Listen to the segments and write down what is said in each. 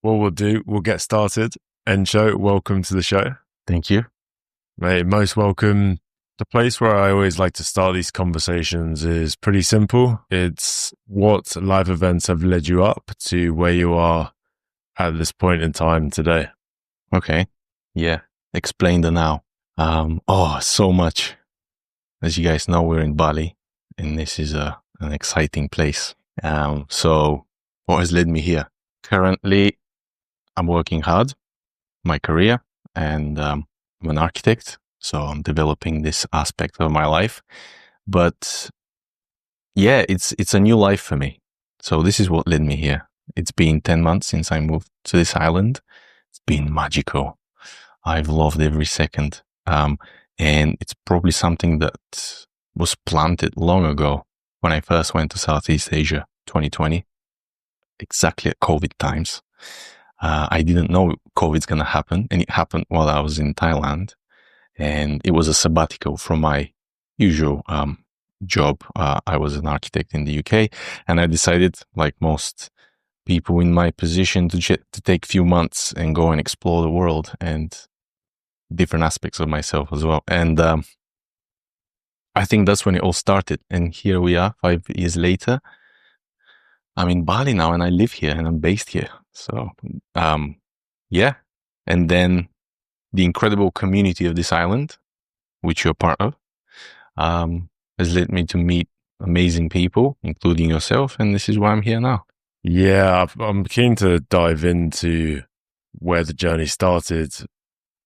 What we'll do, we'll get started. Encho, welcome to the show. Thank you. Mate, most welcome. The place where I always like to start these conversations is pretty simple. It's what life events have led you up to where you are at this point in time today. Okay. Yeah. Explain the now. So much. As you guys know, we're in Bali, and this is an exciting place. So what has led me here? Currently, I'm working hard, my career, and I'm an architect. So I'm developing this aspect of my life. But yeah, it's a new life for me. So this is what led me here. It's been 10 months since I moved to this island. It's been magical. I've loved every second. And it's probably something that was planted long ago when I first went to Southeast Asia, 2020, exactly at COVID times. I didn't know COVID's going to happen, and it happened while I was in Thailand. And it was a sabbatical from my usual job. I was an architect in the UK, and I decided, like most people in my position, to take a few months and go and explore the world and different aspects of myself as well. And I think that's when it all started. And here we are, 5 years later. I'm in Bali now, and I live here, and I'm based here. So, yeah. And then the incredible community of this island, which you're part of, has led me to meet amazing people, including yourself. And this is why I'm here now. Yeah, I'm keen to dive into where the journey started.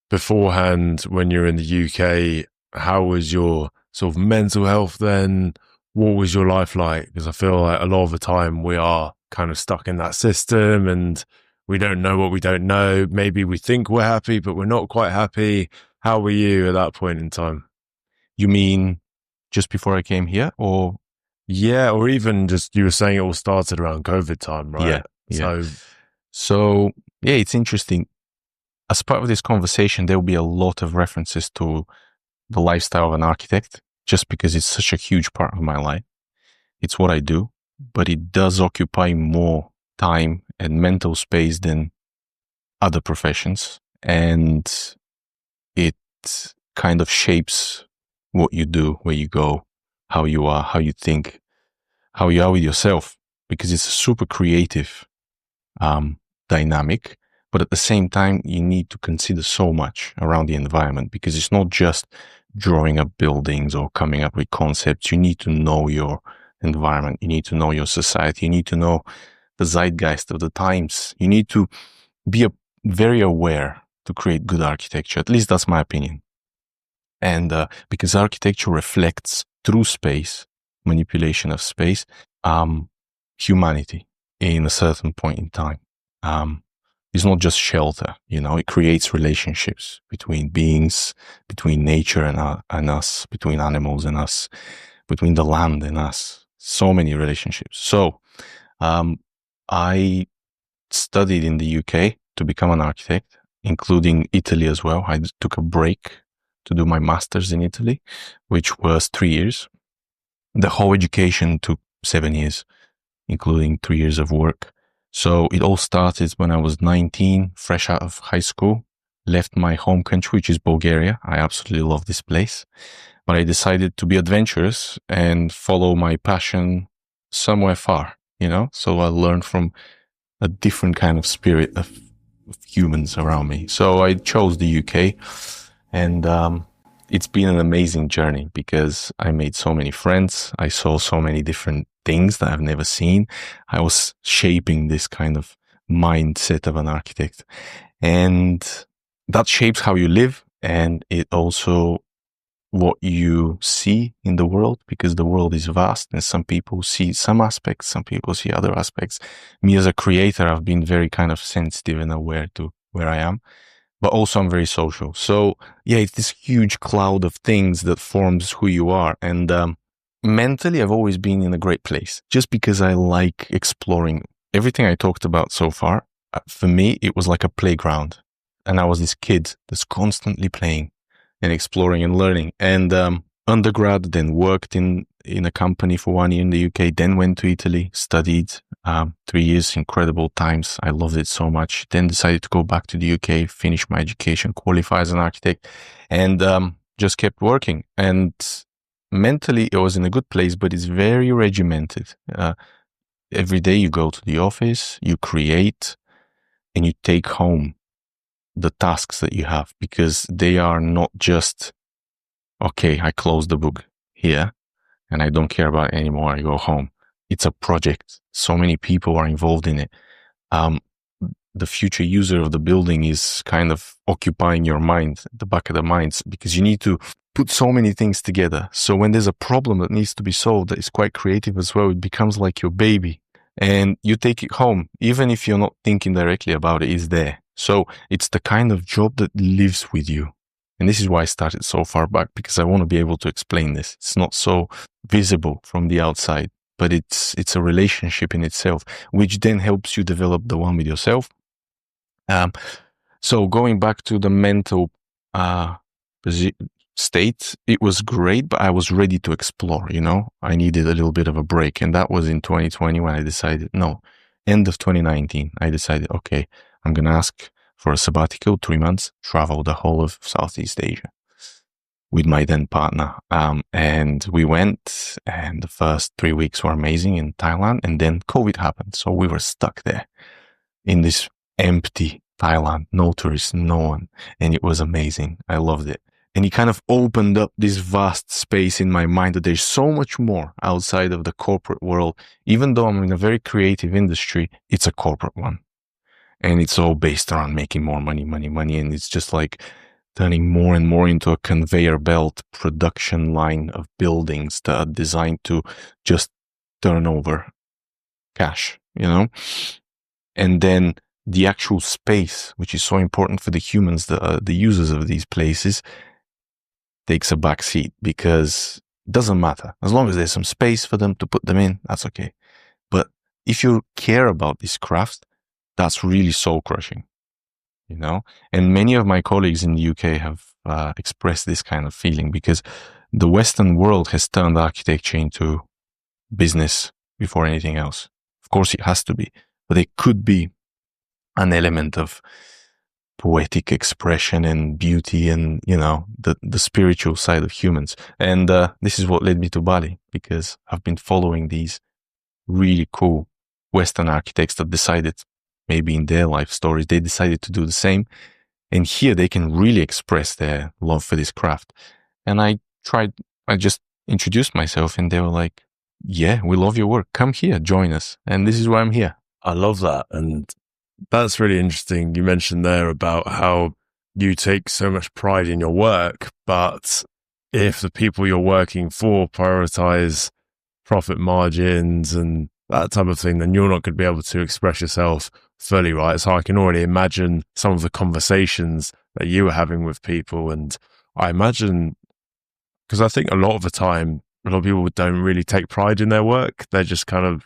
Beforehand, when you're in the UK, how was your sort of mental health then? What was your life like? Because I feel like a lot of the time we are kind of stuck in that system and we don't know what we don't know. Maybe we think we're happy, but we're not quite happy. How were you at that point in time? You mean just before I came here, or? Yeah, or even just, you were saying it all started around COVID time, right? Yeah. So yeah, it's interesting. As part of this conversation, there will be a lot of references to the lifestyle of an architect, just because it's such a huge part of my life. It's what I do, but it does occupy more time and mental space than other professions. And it kind of shapes what you do, where you go, how you are, how you think, how you are with yourself, because it's a super creative dynamic. But at the same time, you need to consider so much around the environment, because it's not just drawing up buildings or coming up with concepts. You need to know your environment. You need to know your society. You need to know the zeitgeist of the times. You need to be very aware to create good architecture. At least that's my opinion. And because architecture reflects through space, manipulation of space, humanity in a certain point in time. It's not just shelter, it creates relationships between beings, between nature and us, between animals and us, between the land and us. So many relationships. So I studied in the UK to become an architect, including Italy as well. I took a break to do my master's in Italy, which was 3 years. The whole education took 7 years, including 3 years of work. So it all started when I was 19, fresh out of high school, left my home country, which is Bulgaria. I absolutely love this place. But I decided to be adventurous and follow my passion somewhere far, So I learned from a different kind of spirit of humans around me. So I chose the UK, and it's been an amazing journey because I made so many friends. I saw so many different things that I've never seen. I was shaping this kind of mindset of an architect, and that shapes how you live, and it also what you see in the world, because the world is vast and some people see some aspects, some people see other aspects. Me as a creator, I've been very kind of sensitive and aware to where I am, but also I'm very social. So yeah, it's this huge cloud of things that forms who you are. And mentally, I've always been in a great place just because I like exploring. Everything I talked about so far, for me, it was like a playground. And I was this kid that's constantly playing and exploring and learning. And undergrad, then worked in in a company for 1 year in the UK, then went to Italy, studied 3 years, incredible times. I loved it so much. Then decided to go back to the UK, finish my education, qualify as an architect, and just kept working. And mentally, it was in a good place, but it's very regimented. Every day you go to the office, you create, and you take home the tasks that you have, because they are not just, okay, I close the book here and I don't care about it anymore. I go home. It's a project. So many people are involved in it. The future user of the building is kind of occupying your mind, the back of the minds, because you need to put so many things together. So when there's a problem that needs to be solved, that is quite creative as well, it becomes like your baby, and you take it home. Even if you're not thinking directly about it, it's there. So it's the kind of job that lives with you. And this is why I started so far back, because I want to be able to explain this. It's not so visible from the outside, but it's a relationship in itself, which then helps you develop the one with yourself. So going back to the mental state, it was great, but I was ready to explore, I needed a little bit of a break. And that was in 2020 when I decided, no, end of 2019, I decided, okay, I'm going to ask for a sabbatical, 3 months, travel the whole of Southeast Asia with my then partner. And we went, and the first 3 weeks were amazing in Thailand. And then COVID happened. So we were stuck there in this empty Thailand, no tourists, no one. And it was amazing. I loved it. And it kind of opened up this vast space in my mind that there's so much more outside of the corporate world. Even though I'm in a very creative industry, it's a corporate one. And it's all based around making more money. And it's just like turning more and more into a conveyor belt production line of buildings that are designed to just turn over cash, And then the actual space, which is so important for the humans, the users of these places, takes a back seat, because it doesn't matter. As long as there's some space for them to put them in, that's okay. But if you care about this craft, that's really soul crushing, And many of my colleagues in the UK have expressed this kind of feeling, because the Western world has turned architecture into business before anything else. Of course, it has to be, but it could be an element of poetic expression and beauty and, the spiritual side of humans. And this is what led me to Bali, because I've been following these really cool Western architects that decided, maybe in their life stories, they decided to do the same. And here they can really express their love for this craft. And I just introduced myself, and they were like, yeah, we love your work. Come here, join us. And this is why I'm here. I love that. And that's really interesting. You mentioned there about how you take so much pride in your work, but if the people you're working for prioritize profit margins and that type of thing, then you're not going to be able to express yourself fully, right? So I can already imagine some of the conversations that you were having with people. And I imagine, because I think a lot of the time, a lot of people don't really take pride in their work. They're just kind of,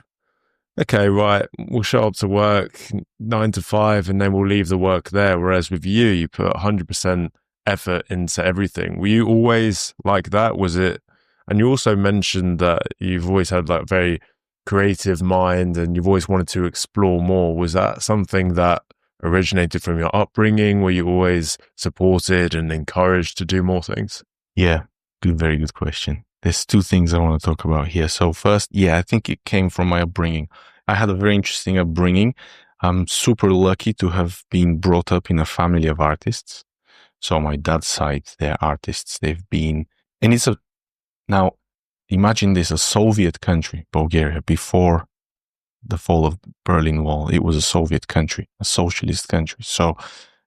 okay, right, we'll show up to work 9 to 5 and then we'll leave the work there. Whereas with you, you put 100% effort into everything. Were you always like that? Was it? And you also mentioned that you've always had like very creative mind and you've always wanted to explore more. Was that something that originated from your upbringing? Were you always supported and encouraged to do more things? Yeah, very good question. There's 2 things I want to talk about here. So first, I think it came from my upbringing. I had a very interesting upbringing. I'm super lucky to have been brought up in a family of artists. So my dad's side, they're artists. They've been, and now imagine this, a Soviet country, Bulgaria, before the fall of Berlin Wall. It was a Soviet country, a socialist country. So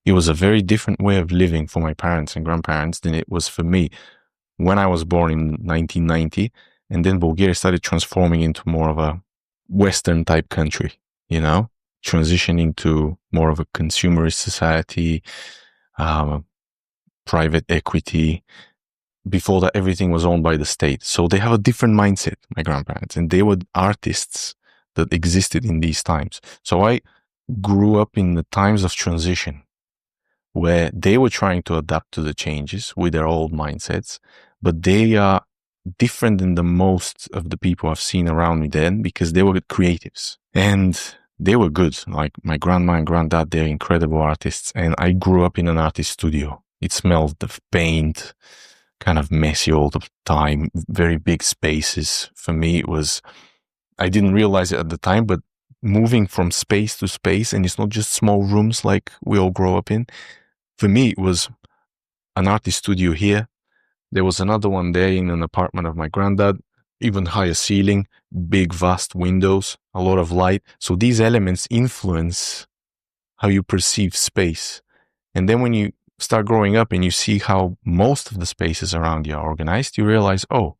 it was a very different way of living for my parents and grandparents than it was for me when I was born in 1990. And then Bulgaria started transforming into more of a Western type country, transitioning to more of a consumerist society, private equity. Before that, everything was owned by the state. So they have a different mindset, my grandparents, and they were artists that existed in these times. So I grew up in the times of transition where they were trying to adapt to the changes with their old mindsets, but they are different than the most of the people I've seen around me then, because they were creatives and they were good. Like my grandma and granddad, they're incredible artists. And I grew up in an artist studio. It smelled of paint, kind of messy all the time, very big spaces. For me, it was, I didn't realize it at the time, but moving from space to space, and it's not just small rooms like we all grow up in. For me, it was an artist studio here. There was another one there in an apartment of my granddad, even higher ceiling, big, vast windows, a lot of light. So these elements influence how you perceive space. And then when you start growing up and you see how most of the spaces around you are organized, you realize, oh,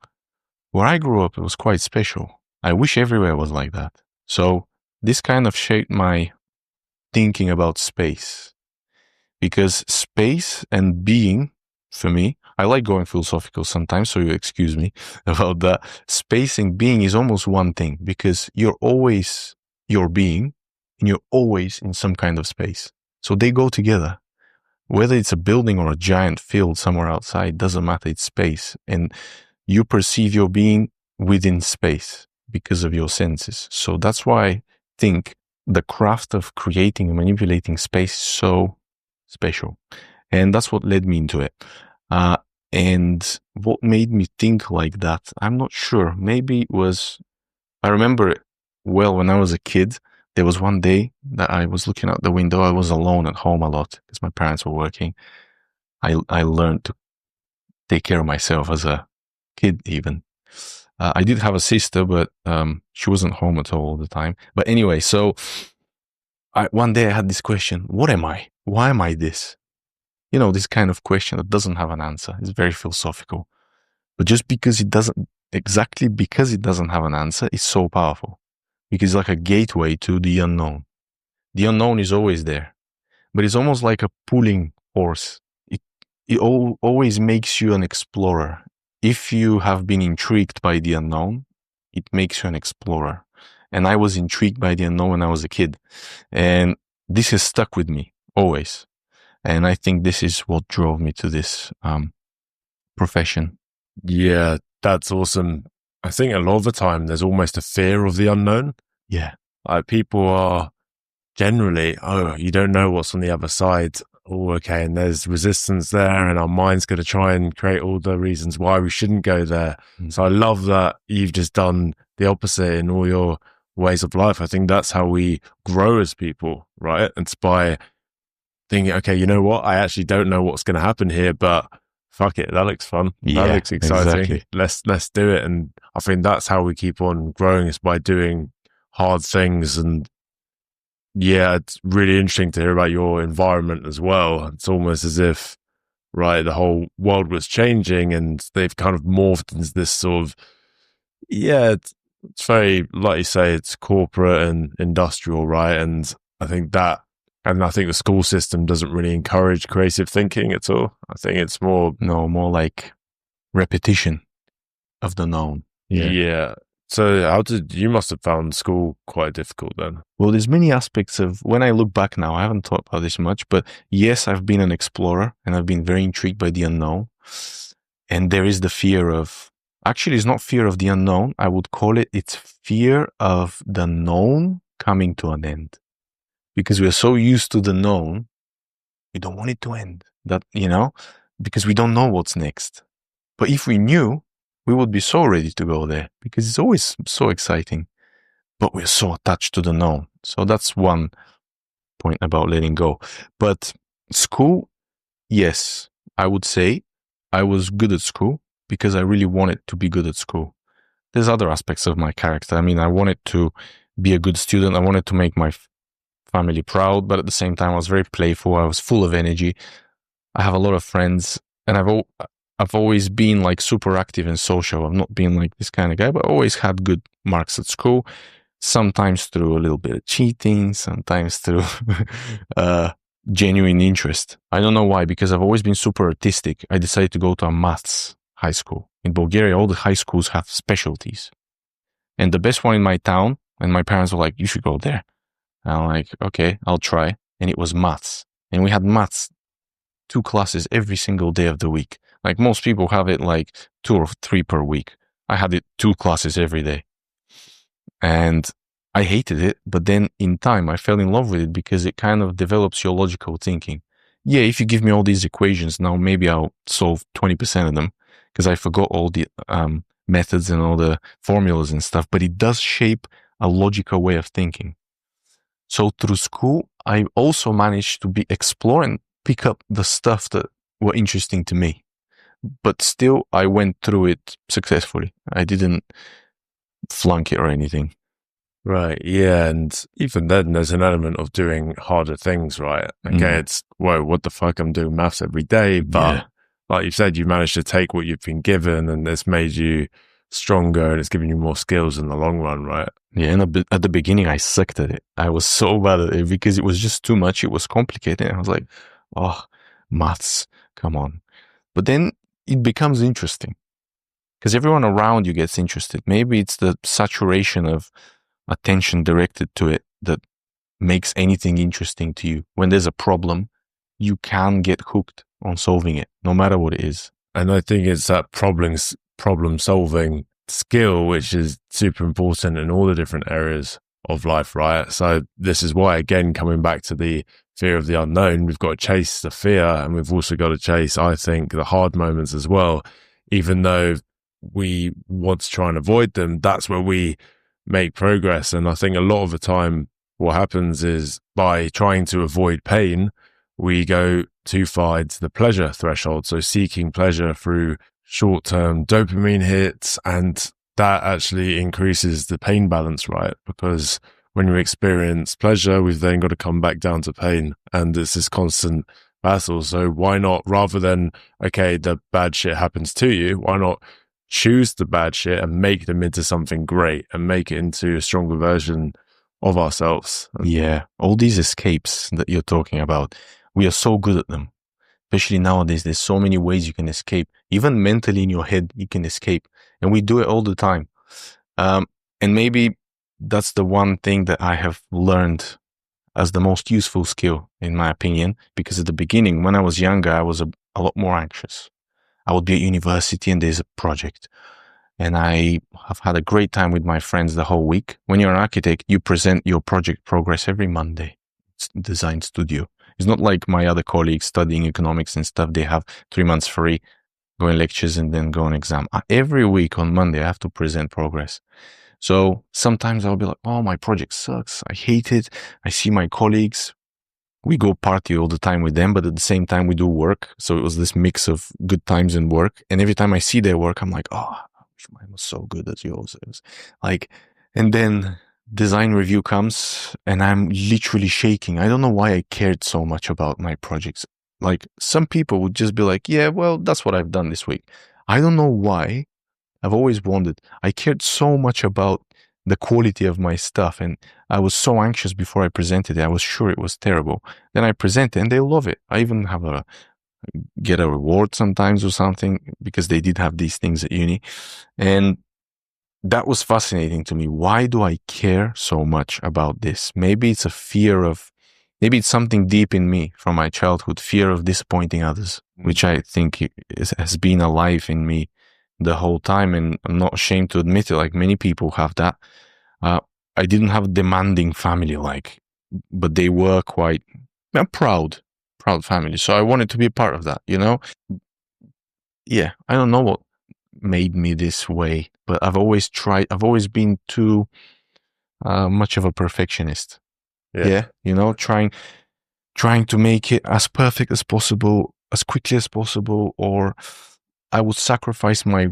where I grew up, it was quite special. I wish everywhere was like that. So this kind of shaped my thinking about space, because space and being, for me, I like going philosophical sometimes, so you excuse me about that. Space and being is almost one thing, because you're always your being and you're always in some kind of space. So they go together. Whether it's a building or a giant field somewhere outside, doesn't matter, it's space. And you perceive your being within space because of your senses. So that's why I think the craft of creating and manipulating space is so special. And that's what led me into it. And what made me think like that, I'm not sure. Maybe it was, I remember it well when I was a kid. There was one day that I was looking out the window. I was alone at home a lot because my parents were working. I learned to take care of myself as a kid even. I did have a sister, but she wasn't home at all the time. But anyway, so one day I had this question: what am I? Why am I this? You know, this kind of question that doesn't have an answer. It's very philosophical. But just because it doesn't, exactly because it doesn't have an answer, it's so powerful. Because it's like a gateway to the unknown. The unknown is always there, but it's almost like a pulling horse. It always makes you an explorer. If you have been intrigued by the unknown, it makes you an explorer. And I was intrigued by the unknown when I was a kid. And this has stuck with me always. And I think this is what drove me to this profession. Yeah, that's awesome. I think a lot of the time there's almost a fear of the unknown. Yeah. Like people are generally, oh, you don't know what's on the other side. Oh, okay. And there's resistance there, and our mind's going to try and create all the reasons why we shouldn't go there. Mm-hmm. So I love that you've just done the opposite in all your ways of life. I think that's how we grow as people, right? It's by thinking, okay, you know what? I actually don't know what's going to happen here, but fuck it, that looks fun. That looks exciting. Exactly. Let's do it. And I think that's how we keep on growing, is by doing hard things. And yeah, it's really interesting to hear about your environment as well. It's almost as if, right, the whole world was changing and they've kind of morphed into this sort of, yeah, it's very, like you say, it's corporate and industrial, right? And I think that, and I think the school system doesn't really encourage creative thinking at all. I think it's more like repetition of the known. Yeah. So you must have found school quite difficult then? Well, there's many aspects of, when I look back now, I haven't thought about this much, but yes, I've been an explorer and I've been very intrigued by the unknown. And there is the fear of, actually it's not fear of the unknown. I would call it, it's fear of the known coming to an end. Because we're so used to the known, we don't want it to end. That, because we don't know what's next. But if we knew, we would be so ready to go there, because it's always so exciting. But we're so attached to the known. So that's one point about letting go. But school, yes, I would say I was good at school because I really wanted to be good at school. There's other aspects of my character. I mean, I wanted to be a good student. I wanted to make my family proud, but at the same time, I was very playful. I was full of energy. I have a lot of friends, and I've always been like super active and social. I've not been like this kind of guy, but I always had good marks at school. Sometimes through a little bit of cheating, sometimes through genuine interest. I don't know why, because I've always been super artistic. I decided to go to a maths high school. In Bulgaria, all the high schools have specialties. And the best one in my town, and my parents were like, you should go there. And I'm like, okay, I'll try. And it was maths. And we had maths 2 classes every single day of the week. Like most people have it like 2 or 3 per week. I had it 2 classes every day. And I hated it, but then in time I fell in love with it because it kind of develops your logical thinking. Yeah, if you give me all these equations now, maybe I'll solve 20% of them because I forgot all the methods and all the formulas and stuff, but it does shape a logical way of thinking. So through school, I also managed to explore and pick up the stuff that were interesting to me. But still, I went through it successfully. I didn't flunk it or anything. Right, yeah, and even then there's an element of doing harder things, right? Okay, it's, whoa, what the fuck, I'm doing maths every day, but like you said, you managed to take what you've been given and it's made you stronger and it's given you more skills in the long run, right? Yeah, and at the beginning I sucked at it. I was so bad at it because it was just too much. It was complicated. I was like, oh, maths, come on. But then it becomes interesting because everyone around you gets interested. Maybe it's the saturation of attention directed to it that makes anything interesting to you. When there's a problem, you can get hooked on solving it, no matter what it is. And I think it's that problem solving skill, which is super important in all the different areas of life, right? So this is why, again, coming back to the fear of the unknown, we've got to chase the fear and we've also got to chase, I think, the hard moments as well. Even though we want to try and avoid them, that's where we make progress. And I think a lot of the time what happens is by trying to avoid pain, we go too far into the pleasure threshold. So seeking pleasure through short-term dopamine hits, and that actually increases the pain balance, right? Because when you experience pleasure, we've then got to come back down to pain, and it's this constant battle. So why not, rather than, okay, the bad shit happens to you, why not choose the bad shit and make them into something great and make it into a stronger version of ourselves? Yeah, all these escapes that you're talking about, we are so good at them. Especially nowadays, there's so many ways you can escape. Even mentally in your head, you can escape. And we do it all the time. And maybe that's the one thing that I have learned as the most useful skill, in my opinion, because at the beginning, when I was younger, I was a lot more anxious. I would be at university and there's a project. And I have had a great time with my friends the whole week. When you're an architect, you present your project progress every Monday. It's design studio. It's not like my other colleagues studying economics and stuff. They have 3 months free, go in lectures and then go on exam. Every week on Monday, I have to present progress. So sometimes I'll be like, oh, my project sucks. I hate it. I see my colleagues. We go party all the time with them, but at the same time we do work. So it was this mix of good times and work. And every time I see their work, I'm like, oh, I wish mine was so good as yours. It was like, and then design review comes and I'm literally shaking. I don't know why I cared so much about my projects. Like some people would just be like, yeah, well, that's what I've done this week. I don't know why. I've always wondered. I cared so much about the quality of my stuff and I was so anxious before I presented it. I was sure it was terrible. Then I present it and they love it. I even have get a reward sometimes or something because they did have these things at uni. And that was fascinating to me. Why do I care so much about this? Maybe it's maybe it's something deep in me from my childhood, fear of disappointing others, which I think has been alive in me the whole time. And I'm not ashamed to admit it, like many people have that. I didn't have a demanding family, but they were quite proud family. So I wanted to be a part of that, you know? Yeah, I don't know what made me this way, but I've always been too much of a perfectionist. Yeah, you know, trying to make it as perfect as possible, as quickly as possible, or I would sacrifice my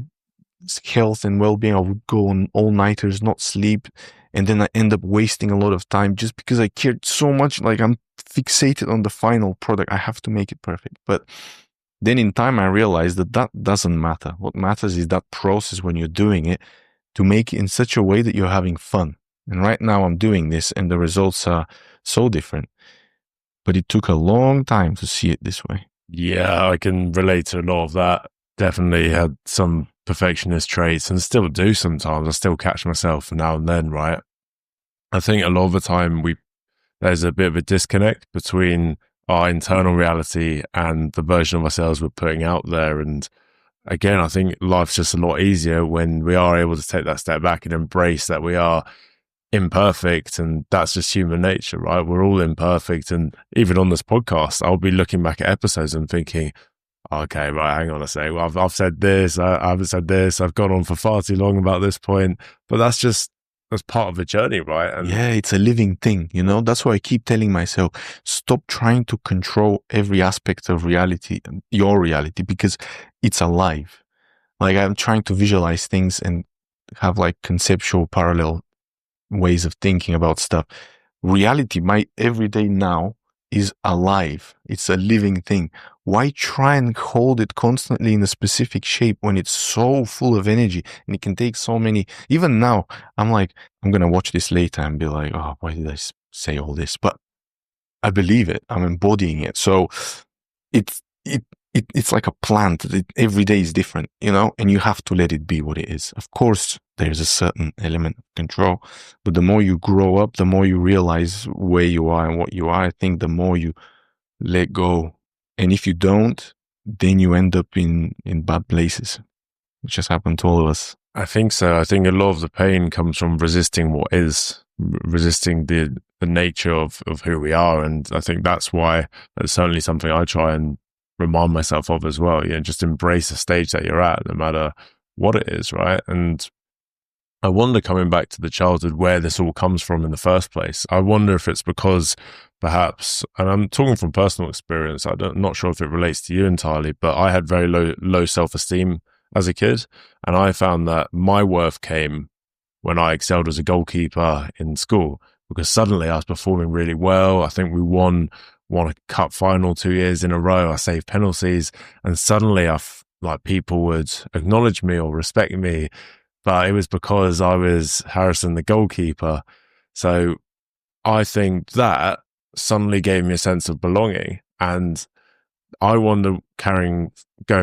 health and well-being. I would go on all-nighters, not sleep, and then I end up wasting a lot of time just because I cared so much. Like I'm fixated on the final product. I have to make it perfect. But then in time, I realized that doesn't matter. What matters is that process when you're doing it to make it in such a way that you're having fun. And right now I'm doing this and the results are so different. But it took a long time to see it this way. Yeah, I can relate to a lot of that. Definitely had some perfectionist traits and still do sometimes. I still catch myself now and then, right? I think a lot of the time there's a bit of a disconnect between our internal reality and the version of ourselves we're putting out there. And again, I think life's just a lot easier when we are able to take that step back and embrace that we are imperfect, and that's just human nature, right? We're all imperfect. And even on this podcast, I'll be looking back at episodes and thinking, okay, right, hang on a sec. Well, I've said this, I haven't said this, I've gone on for far too long about this point. But that's part of the journey, right? And yeah, it's a living thing, you know? That's why I keep telling myself, stop trying to control every aspect of reality, your reality, because it's alive. Like, I'm trying to visualize things and have like conceptual parallel ways of thinking about stuff. Reality, my everyday now, is alive. It's a living thing. Why try and hold it constantly in a specific shape when it's so full of energy and it can take so many? Even now, I'm like, I'm going to watch this later and be like, oh, why did I say all this? But I believe it. I'm embodying it. So it's like a plant. Every day is different, you know, and you have to let it be what it is. Of course, there's a certain element of control, but the more you grow up, the more you realize where you are and what you are. I think the more you let go. And if you don't, then you end up in bad places, which has happened to all of us. I think so. I think a lot of the pain comes from resisting what is, resisting the nature of who we are. And I think that's why that's certainly something I try and remind myself of as well. You know, just embrace the stage that you're at, no matter what it is, right? And I wonder, coming back to the childhood, where this all comes from in the first place. I wonder if it's because perhaps, and I'm talking from personal experience, I'm not sure if it relates to you entirely, but I had very low self-esteem as a kid. And I found that my worth came when I excelled as a goalkeeper in school, because suddenly I was performing really well. I think we won a cup final 2 years in a row. I saved penalties, and suddenly like people would acknowledge me or respect me. But it was because I was Harrison, the goalkeeper. So I think that suddenly gave me a sense of belonging. And I wonder, going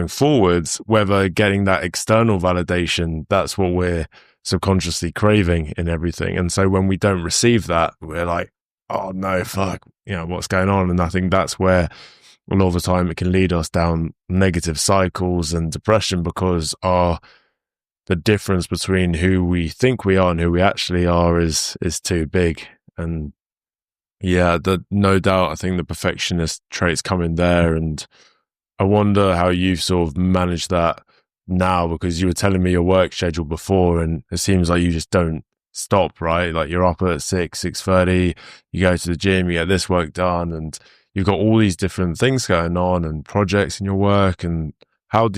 forwards, whether getting that external validation, that's what we're subconsciously craving in everything. And so when we don't receive that, we're like, oh no, fuck, you know, what's going on? And I think that's where a lot of the time it can lead us down negative cycles and depression, because the difference between who we think we are and who we actually are is too big. And yeah, no doubt, I think the perfectionist traits come in there. And I wonder how you've sort of managed that now, because you were telling me your work schedule before, and it seems like you just don't stop, right? Like you're up at 6:30, you go to the gym, you get this work done, and you've got all these different things going on and projects in your work. And are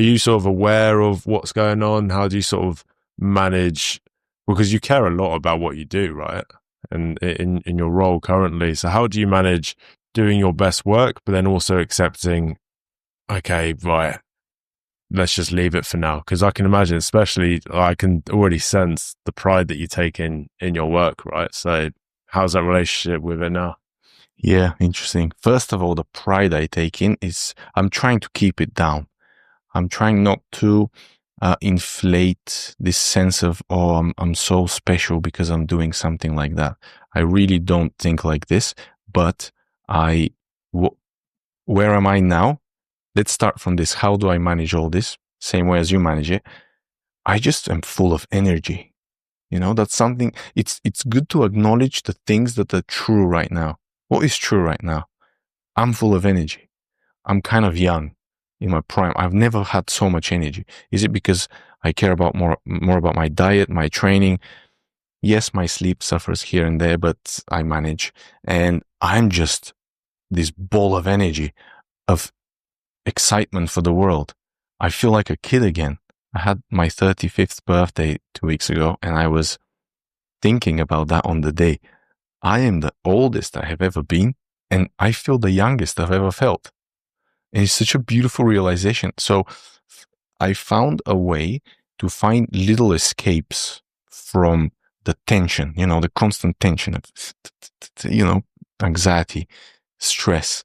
you sort of aware of what's going on? How do you sort of manage, because you care a lot about what you do, right? And in your role currently. So how do you manage doing your best work, but then also accepting, okay, right, let's just leave it for now? Because I can imagine, especially, I can already sense the pride that you take in your work, right? So how's that relationship with it now? Yeah, interesting. First of all, the pride I take in is I'm trying to keep it down. I'm trying not to inflate this sense of, oh, I'm so special because I'm doing something like that. I really don't think like this, but where am I now? Let's start from this. How do I manage all this? Same way as you manage it. I just am full of energy. You know, that's something, it's good to acknowledge the things that are true right now. What is true right now? I'm full of energy. I'm kind of young, in my prime. I've never had so much energy. Is it because I care about more about my diet, my training? Yes, my sleep suffers here and there, but I manage. And I'm just this ball of energy, of excitement for the world. I feel like a kid again. I had my 35th birthday 2 weeks ago, and I was thinking about that on the day. I am the oldest I have ever been, and I feel the youngest I've ever felt. And it's such a beautiful realization. So I found a way to find little escapes from the tension, you know, the constant tension of, you know, anxiety, stress,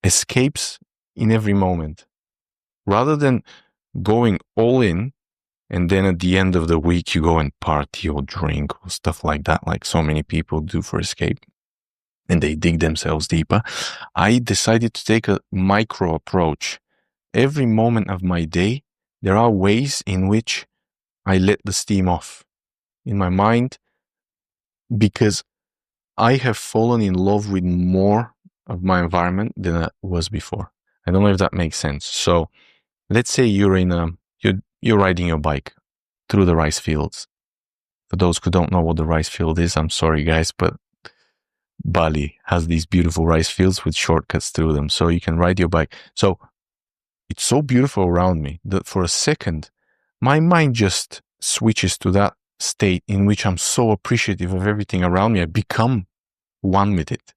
escapes in every moment. Rather than going all in, and then at the end of the week, you go and party or drink or stuff like that, like so many people do for escape. and they dig themselves deeper. I decided to take a micro approach. Every moment of my day, there are ways in which I let the steam off in my mind, because I have fallen in love with more of my environment than I was before. I don't know if that makes sense. So let's say you're riding your bike through the rice fields. For those who don't know what the rice field is, I'm sorry guys, but Bali has these beautiful rice fields with shortcuts through them. So you can ride your bike. So it's so beautiful around me that for a second, my mind just switches to that state in which I'm so appreciative of everything around me. I become one with it.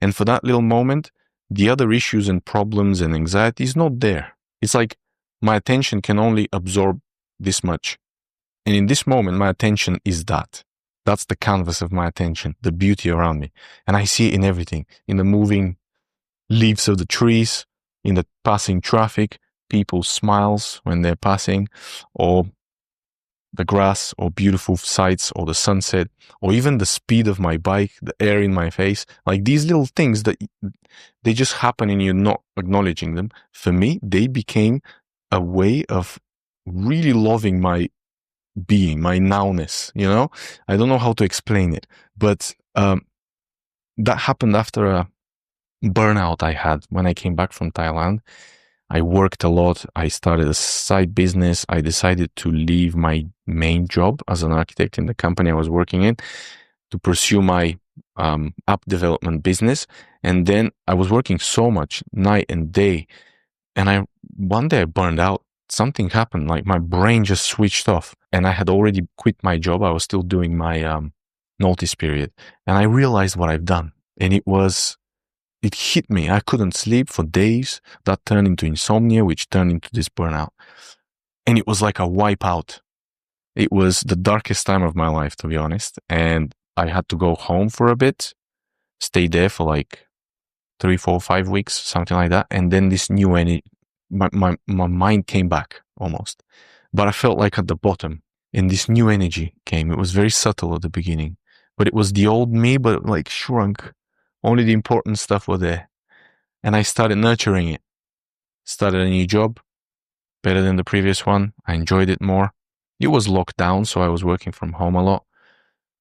And for that little moment, the other issues and problems and anxiety is not there. It's like my attention can only absorb this much. And in this moment, my attention is that. That's the canvas of my attention, the beauty around me. And I see it in everything, in the moving leaves of the trees, in the passing traffic, people's smiles when they're passing, or the grass, or beautiful sights, or the sunset, or even the speed of my bike, the air in my face. Like these little things that they just happen and you're not acknowledging them. For me, they became a way of really loving my being, my nowness, you know? I don't know how to explain it, but that happened after a burnout I had when I came back from Thailand. I worked a lot. I started a side business. I decided to leave my main job as an architect in the company I was working in to pursue my app development business. And then I was working so much night and day. And one day I burned out. Something happened, like my brain just switched off, and I had already quit my job. I was still doing my notice period, and I realized what I've done, and it hit me. I couldn't sleep for days. That turned into insomnia, which turned into this burnout, and it was like a wipeout. It was the darkest time of my life, to be honest, and I had to go home for a bit, stay there for like 3, 4, 5 weeks, something like that, and then this new energy. My mind came back almost, but I felt like at the bottom, and this new energy came. It was very subtle at the beginning, but it was the old me, but like shrunk. Only the important stuff were there, and I started nurturing it. Started a new job, better than the previous one. I enjoyed it more. It was locked down, so I was working from home a lot.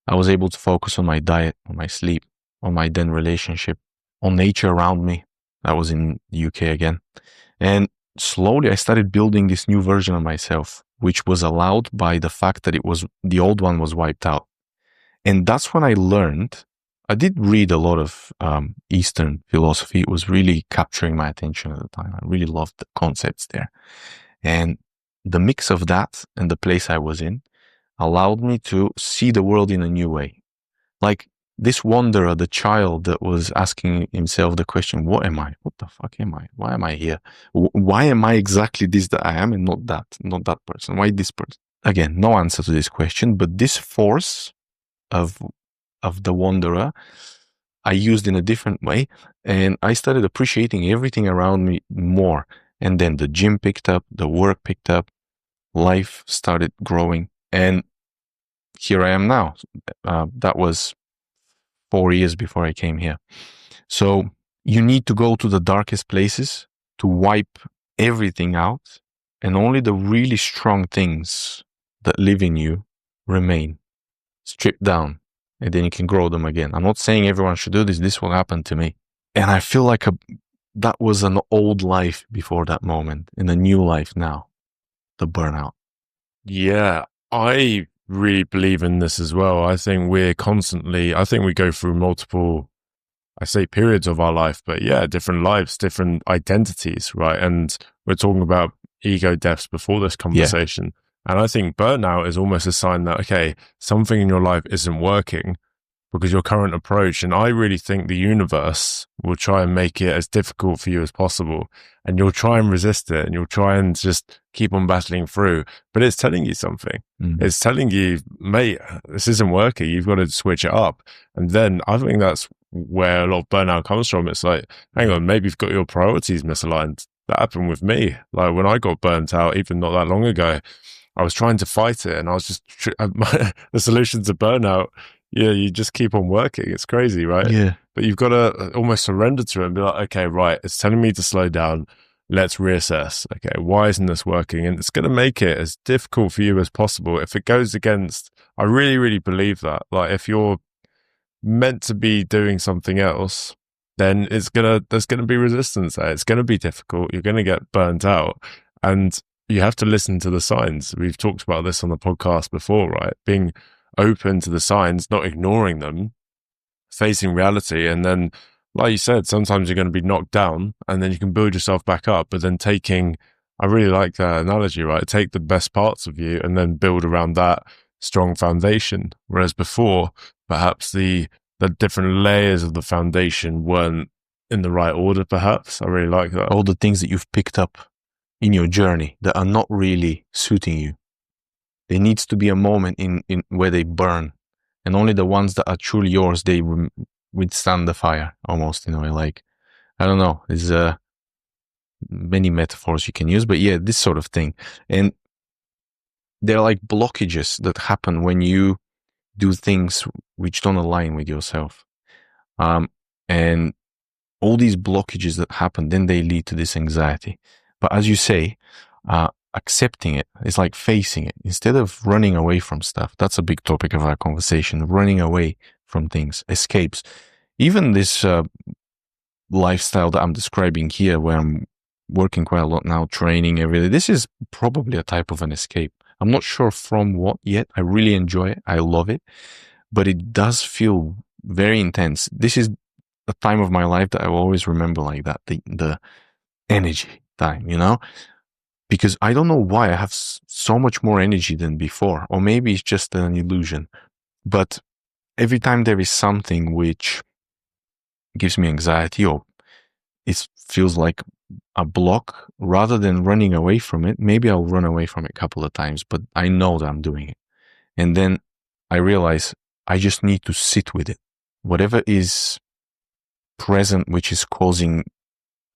I was able to focus on my diet, on my sleep, on my then relationship, on nature around me. I was in the UK again, and slowly I started building this new version of myself, which was allowed by the fact that the old one was wiped out. And that's when I learned. I did read a lot of Eastern philosophy. It was really capturing my attention at the time. I really loved the concepts there. And the mix of that and the place I was in allowed me to see the world in a new way. Like this wanderer, the child that was asking himself the question, what am I? What the fuck am I? Why am I here? Why am I exactly this that I am and not that person? Why this person? Again, no answer to this question, but this force of the wanderer, I used in a different way, and I started appreciating everything around me more. And then the gym picked up, the work picked up, life started growing, and here I am now. That was 4 years before I came here. So you need to go to the darkest places to wipe everything out, and only the really strong things that live in you remain. Strip down, and then you can grow them again. I'm not saying everyone should do this. This will happen to me. And I feel like that was an old life before that moment, and a new life now, the burnout. Yeah, I really believe in this as well. I think we go through multiple, I say periods of our life, but yeah, different lives, different identities, right? And we're talking about ego deaths before this conversation. Yeah. And I think burnout is almost a sign that, okay, something in your life isn't working because your current approach, and I really think the universe will try and make it as difficult for you as possible, and you'll try and resist it, and you'll try and just keep on battling through, but it's telling you something. It's telling you, mate, this isn't working. You've got to switch it up. And then I think that's where a lot of burnout comes from. It's like, hang on, maybe you've got your priorities misaligned. That happened with me. Like when I got burnt out, even not that long ago, I was trying to fight it, and I was just the solution to burnout Yeah, you just keep on working. It's crazy, right? Yeah. But you've got to almost surrender to it and be like, okay, right, it's telling me to slow down. Let's reassess. Okay, why isn't this working? And it's going to make it as difficult for you as possible. If it goes against, I really, really believe that. Like, if you're meant to be doing something else, then there's gonna be resistance there. It's gonna be difficult. You're gonna get burnt out. And you have to listen to the signs. We've talked about this on the podcast before, right? Being open to the signs, not ignoring them, facing reality. And then, like you said, sometimes you're going to be knocked down and then you can build yourself back up. But then I really like that analogy, right? Take the best parts of you and then build around that strong foundation. Whereas before, perhaps the different layers of the foundation weren't in the right order, perhaps. I really like that. All the things that you've picked up in your journey that are not really suiting you. There needs to be a moment in where they burn, and only the ones that are truly yours, they withstand the fire, almost, in a way. Like, I don't know, there's many metaphors you can use, but yeah, this sort of thing. And they're like blockages that happen when you do things which don't align with yourself. And all these blockages that happen, then they lead to this anxiety. But as you say, accepting it is like facing it instead of running away from stuff. That's a big topic of our conversation, running away from things, escapes. Even this lifestyle that I'm describing here, where I'm working quite a lot now, training every day, this is probably a type of an escape. I'm not sure from what yet. I really enjoy it. I love it. But it does feel very intense. This is a time of my life that I will always remember like that, the energy time, you know? Because I don't know why I have so much more energy than before, or maybe it's just an illusion. But every time there is something which gives me anxiety, or it feels like a block, rather than running away from it, maybe I'll run away from it a couple of times, but I know that I'm doing it. And then I realize I just need to sit with it. Whatever is present, which is causing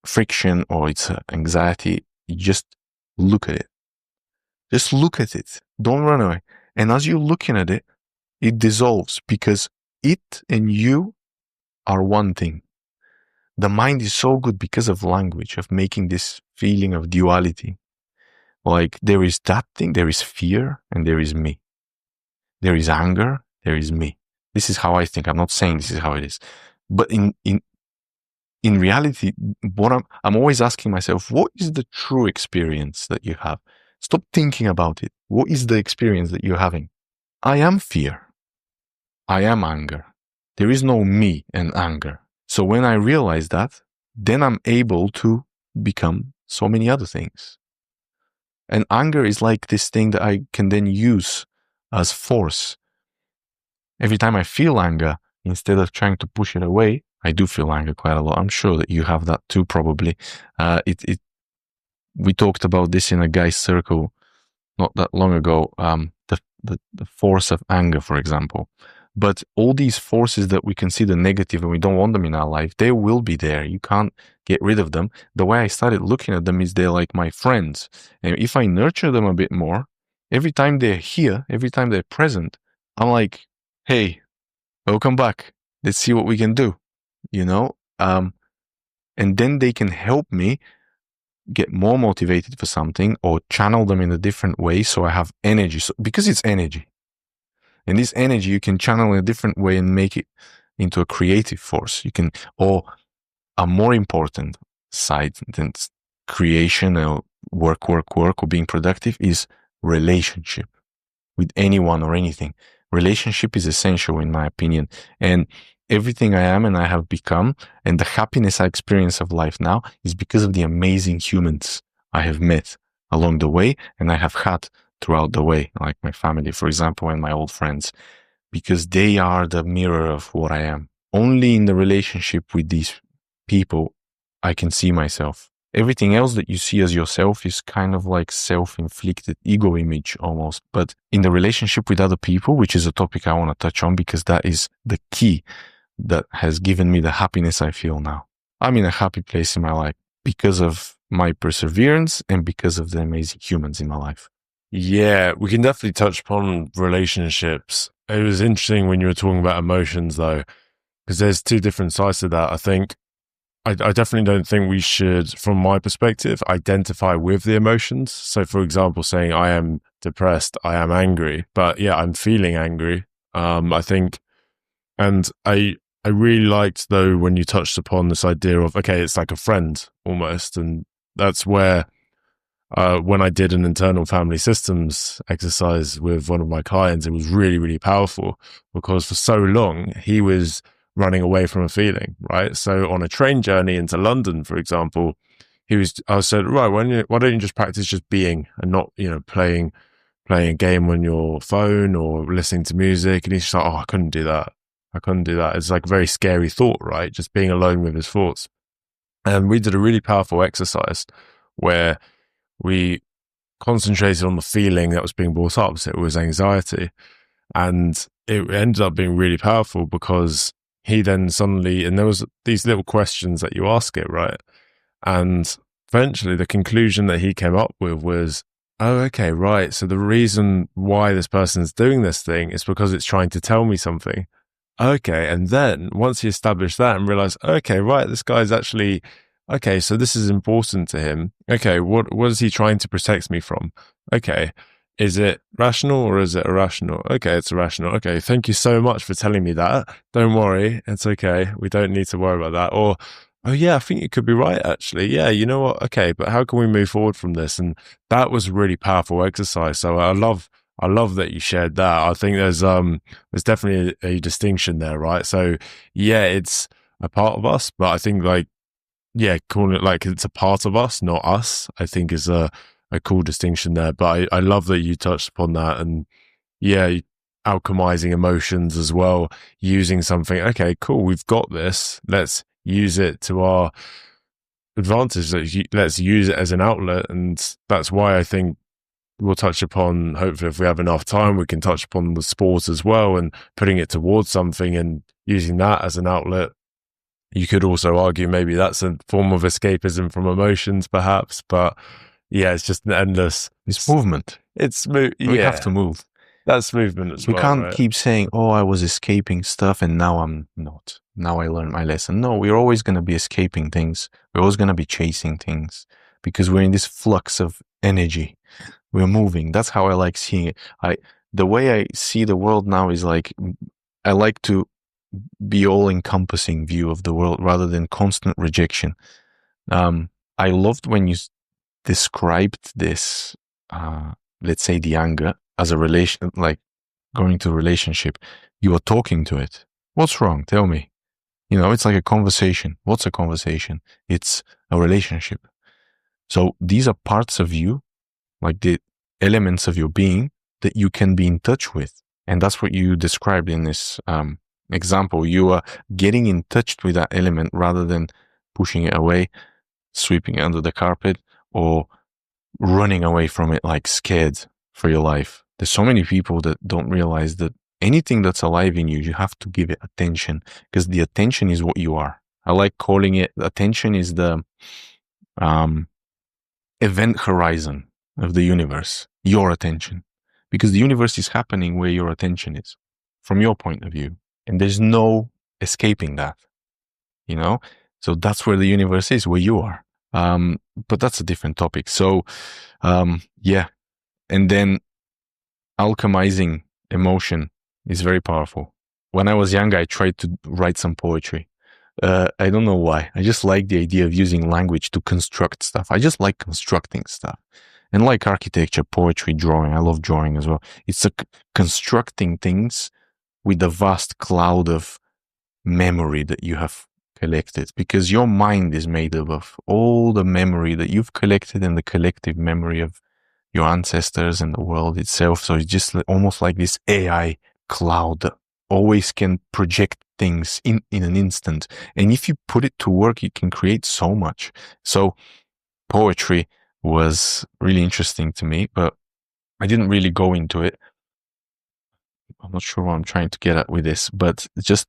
friction or it's anxiety, you just look at it. Just look at it. Don't run away. And as you're looking at it, it dissolves, because it and you are one thing. The mind is so good because of language, of making this feeling of duality. Like, there is that thing, there is fear, and there is me. There is anger, there is me. This is how I think. I'm not saying this is how it is. But in reality, what I'm always asking myself, what is the true experience that you have? Stop thinking about it. What is the experience that you're having? I am fear. I am anger. There is no me and anger. So when I realize that, then I'm able to become so many other things. And anger is like this thing that I can then use as force. Every time I feel anger, instead of trying to push it away, I do feel anger quite a lot. I'm sure that you have that too, probably. We talked about this in a guy's circle not that long ago, the force of anger, for example. But all these forces that we consider negative and we don't want them in our life, they will be there. You can't get rid of them. The way I started looking at them is they're like my friends. And if I nurture them a bit more, every time they're here, every time they're present, I'm like, hey, welcome back. Let's see what we can do, you know? And then they can help me get more motivated for something or channel them in a different way so I have energy. So, because it's energy. And this energy you can channel in a different way and make it into a creative force. You can, or a more important side than creation or work, or being productive is relationship with anyone or anything. Relationship is essential, in my opinion. And everything I am and I have become, and the happiness I experience of life now, is because of the amazing humans I have met along the way and I have had throughout the way, like my family, for example, and my old friends, because they are the mirror of what I am. Only in the relationship with these people I can see myself. Everything else that you see as yourself is kind of like self-inflicted ego image almost. But in the relationship with other people, which is a topic I want to touch on because that is the key that has given me the happiness I feel now. I'm in a happy place in my life because of my perseverance and because of the amazing humans in my life. Yeah, we can definitely touch upon relationships it was interesting when you were talking about emotions, though, because there's two different sides to that. I think I definitely don't think we should, from my perspective, identify with the emotions. So, for example, saying I am depressed, I am angry, but yeah, I'm feeling angry. I think, and I really liked though when you touched upon this idea of okay, it's like a friend almost, and that's where when I did an internal family systems exercise with one of my clients, it was really, really powerful because for so long he was running away from a feeling, right? So on a train journey into London, for example, I said, right, why don't you just practice just being and not, playing a game on your phone or listening to music? And he's just like, oh, I couldn't do that. I couldn't do that. It's like a very scary thought, right? Just being alone with his thoughts. And we did a really powerful exercise where we concentrated on the feeling that was being brought up. So it was anxiety. And it ended up being really powerful because he then suddenly, and there was these little questions that you ask it, right? And eventually the conclusion that he came up with was, oh, okay, right. So the reason why this person's doing this thing is because it's trying to tell me something. Okay. And then once he established that and realized, okay, right, this guy's actually, okay, so this is important to him. Okay. What is he trying to protect me from? Okay. Is it rational or is it irrational? Okay. It's irrational. Okay. Thank you so much for telling me that. Don't worry. It's okay. We don't need to worry about that. Or, oh yeah, I think you could be right, actually. Yeah. You know what? Okay. But how can we move forward from this? And that was a really powerful exercise. So I love that you shared that. I think there's definitely a distinction there, right? So yeah, it's a part of us, but I think like, yeah, calling it like it's a part of us, not us, I think is a cool distinction there. But I love that you touched upon that. And yeah, alchemizing emotions as well, using something, okay, cool, we've got this. Let's use it to our advantage. Let's use it as an outlet. And that's why I think we'll touch upon, hopefully, if we have enough time, we can touch upon the sport as well and putting it towards something and using that as an outlet. You could also argue maybe that's a form of escapism from emotions, perhaps. But yeah, it's just an endless. It's movement. We have to move. That's movement as well. We can't keep saying, oh, I was escaping stuff and now I'm not. Now I learned my lesson. No, we're always going to be escaping things. We're always going to be chasing things because we're in this flux of energy. We're moving. That's how I like seeing it. The way I see the world now is like, I like to be all-encompassing view of the world rather than constant rejection. I loved when you described this, let's say the anger as a relation, like going to a relationship. You are talking to it. What's wrong? Tell me. It's like a conversation. What's a conversation? It's a relationship. So these are parts of you, like the elements of your being that you can be in touch with. And that's what you described in this example. You are getting in touch with that element rather than pushing it away, sweeping it under the carpet, or running away from it like scared for your life. There's so many people that don't realize that anything that's alive in you, you have to give it attention because the attention is what you are. I like calling it, attention is the event horizon of the universe, your attention, because the universe is happening where your attention is from your point of view. And there's no escaping that, So that's where the universe is, where you are. But that's a different topic. So, yeah. And then alchemizing emotion is very powerful. When I was young, I tried to write some poetry. I don't know why. I just like the idea of using language to construct stuff. I just like constructing stuff. And like architecture, poetry, drawing, I love drawing as well. It's constructing things with a vast cloud of memory that you have collected, because your mind is made up of all the memory that you've collected and the collective memory of your ancestors and the world itself. So it's just almost like this AI cloud that always can project things in an instant. And if you put it to work, you can create so much. So poetry was really interesting to me, but I didn't really go into it. I'm not sure what I'm trying to get at with this, but just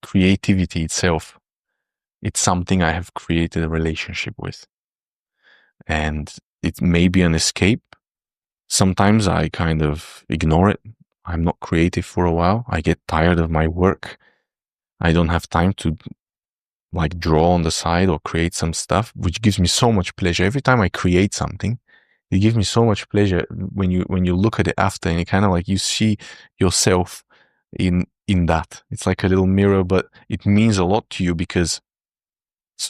creativity itself, it's something I have created a relationship with. And it may be an escape. Sometimes I kind of ignore it. I'm not creative for a while. I get tired of my work. I don't have time to like draw on the side or create some stuff, which gives me so much pleasure. Every time I create something, it gives me so much pleasure when you look at it after, and you kind of like you see yourself in that. It's like a little mirror, but it means a lot to you because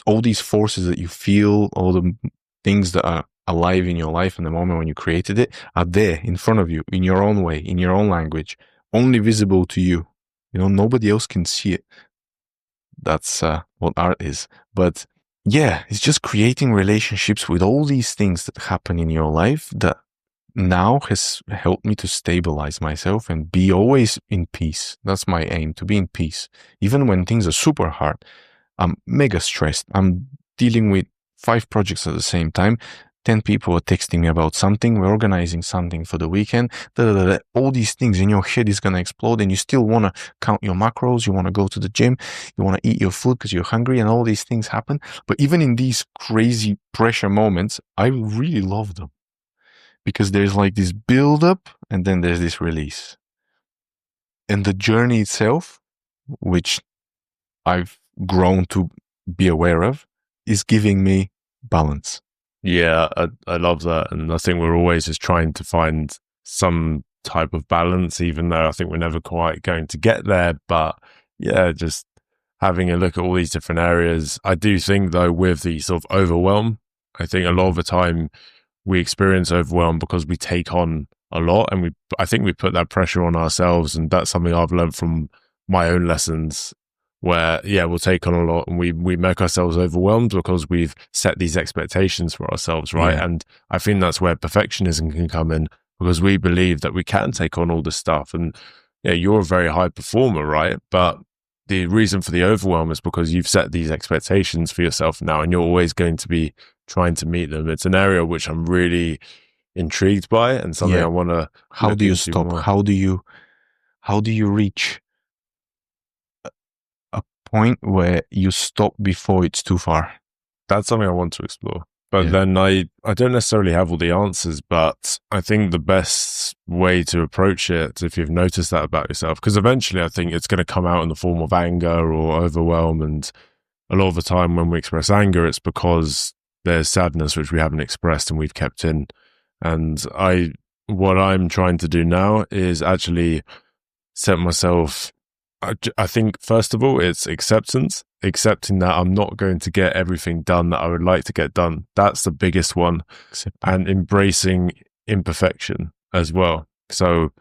all these forces that you feel, all the things that are alive in your life in the moment when you created it are there in front of you in your own way, in your own language, only visible to you. You know, nobody else can see it. That's what art is. But yeah, it's just creating relationships with all these things that happen in your life that now has helped me to stabilize myself and be always in peace. That's my aim, to be in peace. Even when things are super hard, I'm mega stressed. I'm dealing with 5 projects at the same time. 10 people are texting me about something. We're organizing something for the weekend. All these things in your head is going to explode, and you still want to count your macros. You want to go to the gym. You want to eat your food because you're hungry, and all these things happen. But even in these crazy pressure moments, I really love them because there's like this build up and then there's this release. And the journey itself, which I've grown to be aware of, is giving me balance. Yeah, I love that. And I think we're always just trying to find some type of balance, even though I think we're never quite going to get there. But yeah, just having a look at all these different areas. I do think, though, with the sort of overwhelm, I think a lot of the time we experience overwhelm because we take on a lot, and I think we put that pressure on ourselves. And that's something I've learned from my own lessons, where yeah, we'll take on a lot and we make ourselves overwhelmed because we've set these expectations for ourselves, right? Yeah. And I think that's where perfectionism can come in, because we believe that we can take on all this stuff. And yeah, you're a very high performer, right? But the reason for the overwhelm is because you've set these expectations for yourself now, and you're always going to be trying to meet them. It's an area which I'm really intrigued by, and something I want to How look do you into stop? more. How do you reach a point where you stop before it's too far? That's something I want to explore. But then I don't necessarily have all the answers, but I think the best way to approach it, if you've noticed that about yourself, because eventually I think it's going to come out in the form of anger or overwhelm. And a lot of the time when we express anger, it's because there's sadness which we haven't expressed and we've kept in. And what I'm trying to do now is actually set myself, I think, first of all, it's accepting that I'm not going to get everything done that I would like to get done. That's the biggest one. And embracing imperfection as well. So,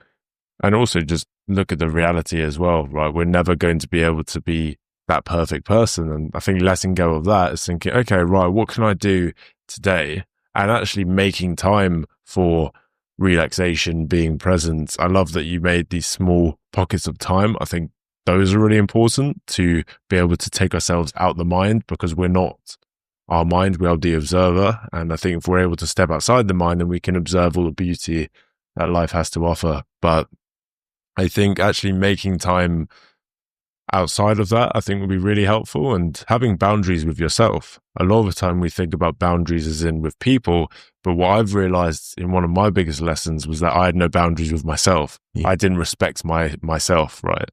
and also just look at the reality as well, right? We're never going to be able to be that perfect person. And I think letting go of that is thinking, okay, right, what can I do today? And actually making time for relaxation, being present. I love that you made these small pockets of time. I think those are really important to be able to take ourselves out the mind, because we're not our mind, we are the observer. And I think if we're able to step outside the mind, then we can observe all the beauty that life has to offer. But I think actually making time outside of that, I think would be really helpful, and having boundaries with yourself. A lot of the time we think about boundaries as in with people, but what I've realized in one of my biggest lessons was that I had no boundaries with myself. I didn't respect myself, right?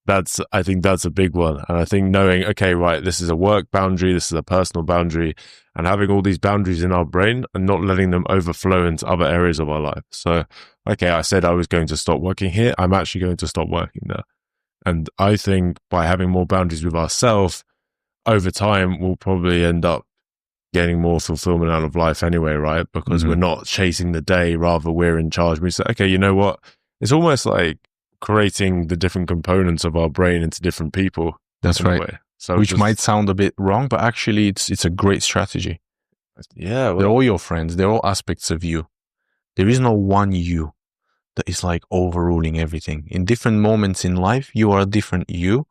I think that's a big one. And I think knowing, okay, right, this is a work boundary, this is a personal boundary, and having all these boundaries in our brain and not letting them overflow into other areas of our life. So, okay, I said I was going to stop working here. I'm actually going to stop working there. And I think by having more boundaries with ourselves, over time, we'll probably end up getting more fulfillment out of life anyway, right? Because we're not chasing the day, rather we're in charge. We say, okay, you know what? It's almost like creating the different components of our brain into different people. That's right. So which might sound a bit wrong, but actually it's a great strategy. Yeah. They're all your friends. They're all aspects of you. There is no one you that is like overruling everything. In different moments in life, you are a different you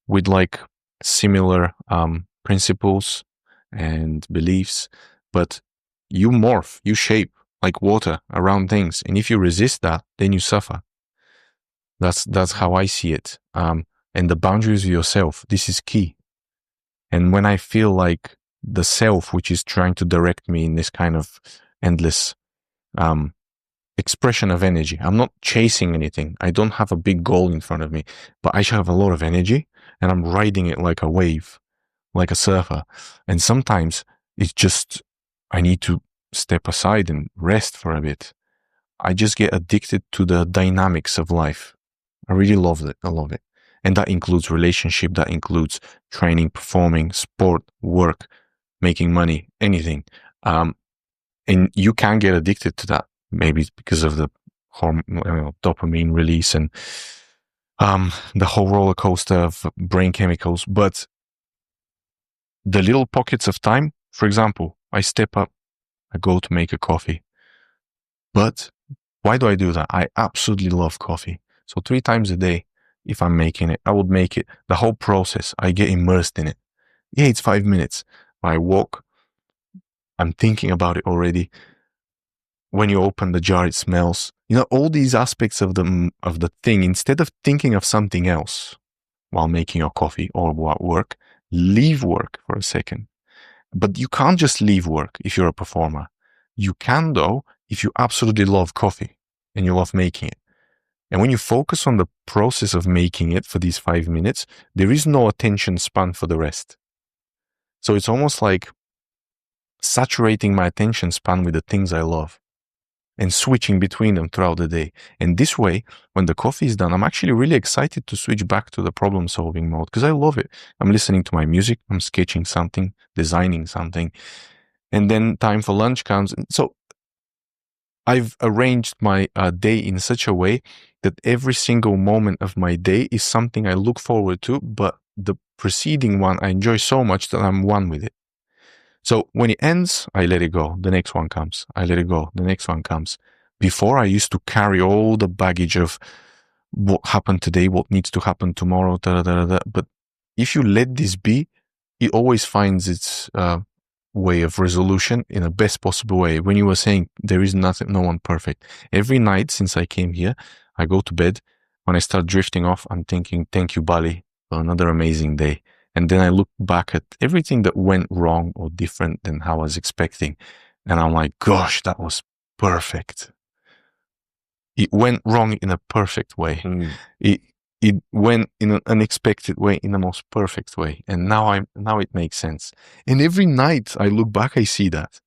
with like similar principles and beliefs, but you morph, you shape like water around things. And if you resist that, then you suffer. That's how I see it. And the boundaries of yourself, this is key. And when I feel like the self, which is trying to direct me in this kind of endless expression of energy. I'm not chasing anything. I don't have a big goal in front of me, but I should have a lot of energy and I'm riding it like a wave, like a surfer. And sometimes it's just, I need to step aside and rest for a bit. I just get addicted to the dynamics of life. I really love it. I love it. And that includes relationship, that includes training, performing, sport, work, making money, anything. And you can get addicted to that. Maybe it's because of the dopamine release and the whole roller coaster of brain chemicals. But the little pockets of time, for example, I step up, I go to make a coffee. But why do I do that? I absolutely love coffee. So 3 times a day, if I'm making it, I would make it. The whole process, I get immersed in it. Yeah, it's 5 minutes. I walk, I'm thinking about it already. When you open the jar, it smells. You know, all these aspects of the thing, instead of thinking of something else while making your coffee or work, leave work for a second. But you can't just leave work if you're a performer. You can, though, if you absolutely love coffee and you love making it. And when you focus on the process of making it for these 5 minutes, there is no attention span for the rest. So it's almost like saturating my attention span with the things I love and switching between them throughout the day. And this way, when the coffee is done, I'm actually really excited to switch back to the problem-solving mode because I love it. I'm listening to my music, I'm sketching something, designing something, and then time for lunch comes. So I've arranged my day in such a way that every single moment of my day is something I look forward to, but the preceding one I enjoy so much that I'm one with it. So when it ends, I let it go. The next one comes. I let it go. The next one comes. Before, I used to carry all the baggage of what happened today, what needs to happen tomorrow, But if you let this be, it always finds its way of resolution in the best possible way. When you were saying there is nothing, no one perfect. Every night since I came here, I go to bed. When I start drifting off, I'm thinking, thank you, Bali, for another amazing day. And then I look back at everything that went wrong or different than how I was expecting. And I'm like, gosh, that was perfect. It went wrong in a perfect way. It went in an unexpected way, in the most perfect way. And now it makes sense. And every night I look back, I see that.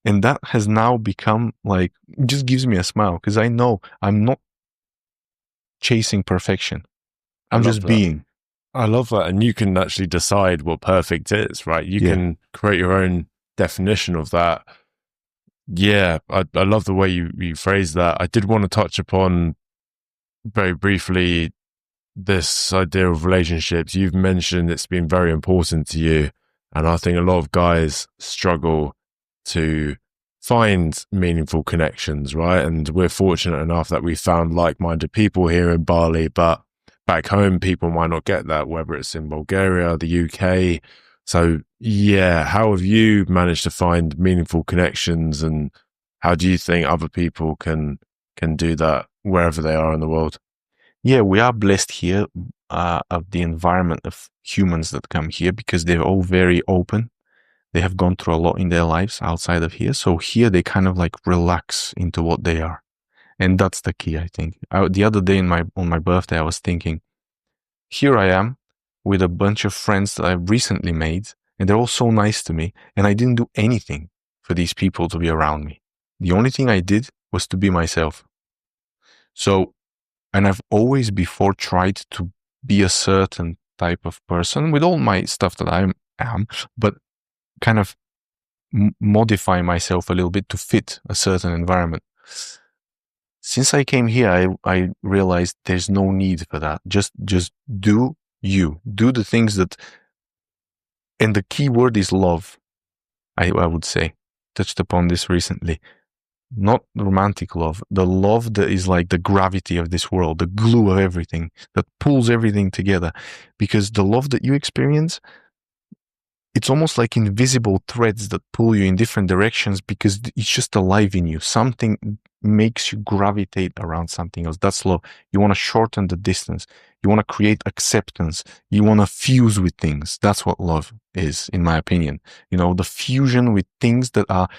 And that has now become like, it just gives me a smile because I know I'm not chasing perfection. I'm just being. I love that. And you can actually decide what perfect is, right? You can create your own definition of that. Yeah, I love the way you phrase that. I did want to touch upon very briefly this idea of relationships. You've mentioned it's been very important to you. And I think a lot of guys struggle to find meaningful connections, right? And we're fortunate enough that we found like-minded people here in Bali, but back home, people might not get that, whether it's in Bulgaria, the UK. So yeah, how have you managed to find meaningful connections, and how do you think other people can do that wherever they are in the world? Yeah, we are blessed here of the environment of humans that come here because they're all very open. They have gone through a lot in their lives outside of here. So here they kind of like relax into what they are. And that's the key, I think. The other day on my birthday, I was thinking, here I am with a bunch of friends that I've recently made, and they're all so nice to me, and I didn't do anything for these people to be around me. The only thing I did was to be myself. So, and I've always before tried to be a certain type of person with all my stuff that I am, but kind of modify myself a little bit to fit a certain environment. Since I came here, I realized there's no need for that. Just do you. Do the things that, and the key word is love, I would say. Touched upon this recently. Not romantic love, the love that is like the gravity of this world, the glue of everything, that pulls everything together. Because the love that you experience, it's almost like invisible threads that pull you in different directions because it's just alive in you. Something makes you gravitate around something else. That's love. You want to shorten the distance. You want to create acceptance. You want to fuse with things. That's what love is, in my opinion. You know, the fusion with things that are,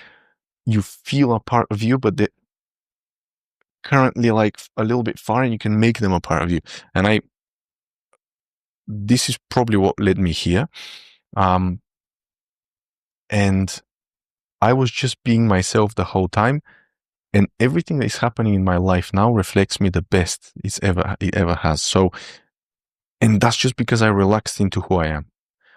you feel a part of you, but currently like a little bit far, and you can make them a part of you. And this is probably what led me here. And I was just being myself the whole time. And everything that is happening in my life now reflects me the best it ever has. So, and that's just because I relaxed into who I am.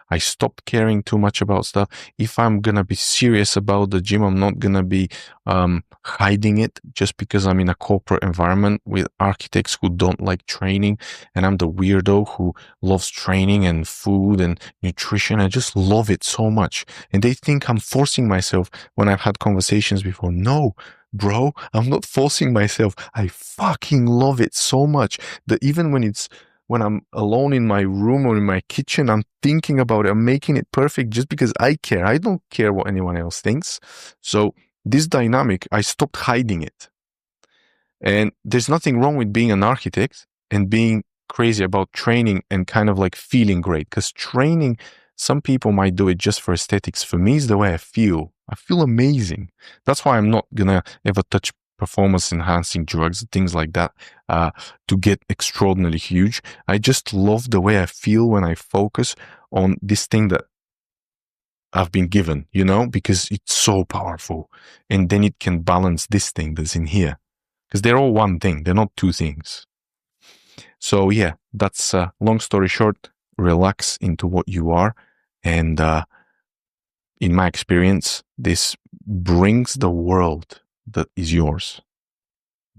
I stopped caring too much about stuff. If I'm going to be serious about the gym, I'm not going to be hiding it just because I'm in a corporate environment with architects who don't like training. And I'm the weirdo who loves training and food and nutrition. I just love it so much. And they think I'm forcing myself when I've had conversations before. No, bro, I'm not forcing myself. I fucking love it so much that even when I'm alone in my room or in my kitchen, I'm thinking about it. I'm making it perfect just because I care. I don't care what anyone else thinks. So this dynamic, I stopped hiding it. And there's nothing wrong with being an architect and being crazy about training and kind of like feeling great. Because training, some people might do it just for aesthetics. For me, it's the way I feel. I feel amazing. That's why I'm not going to ever touch performance enhancing drugs, things like that, to get extraordinarily huge. I just love the way I feel when I focus on this thing that I've been given, because it's so powerful. And then it can balance this thing that's in here. Because they're all one thing. They're not two things. So yeah, that's long story short, relax into what you are. And in my experience, this brings the world that is yours.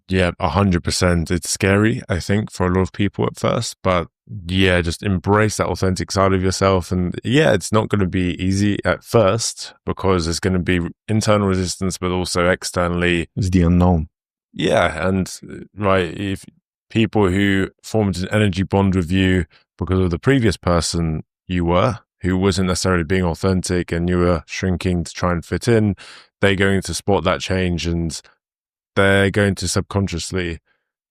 Yeah, 100%. It's scary, I think, for a lot of people at first, but yeah, just embrace that authentic side of yourself. And yeah, it's not going to be easy at first because there's going to be internal resistance, but also externally. It's the unknown. Yeah. And right, if people who formed an energy bond with you because of the previous person you were, who wasn't necessarily being authentic and you were shrinking to try and fit in, they're going to spot that change and they're going to subconsciously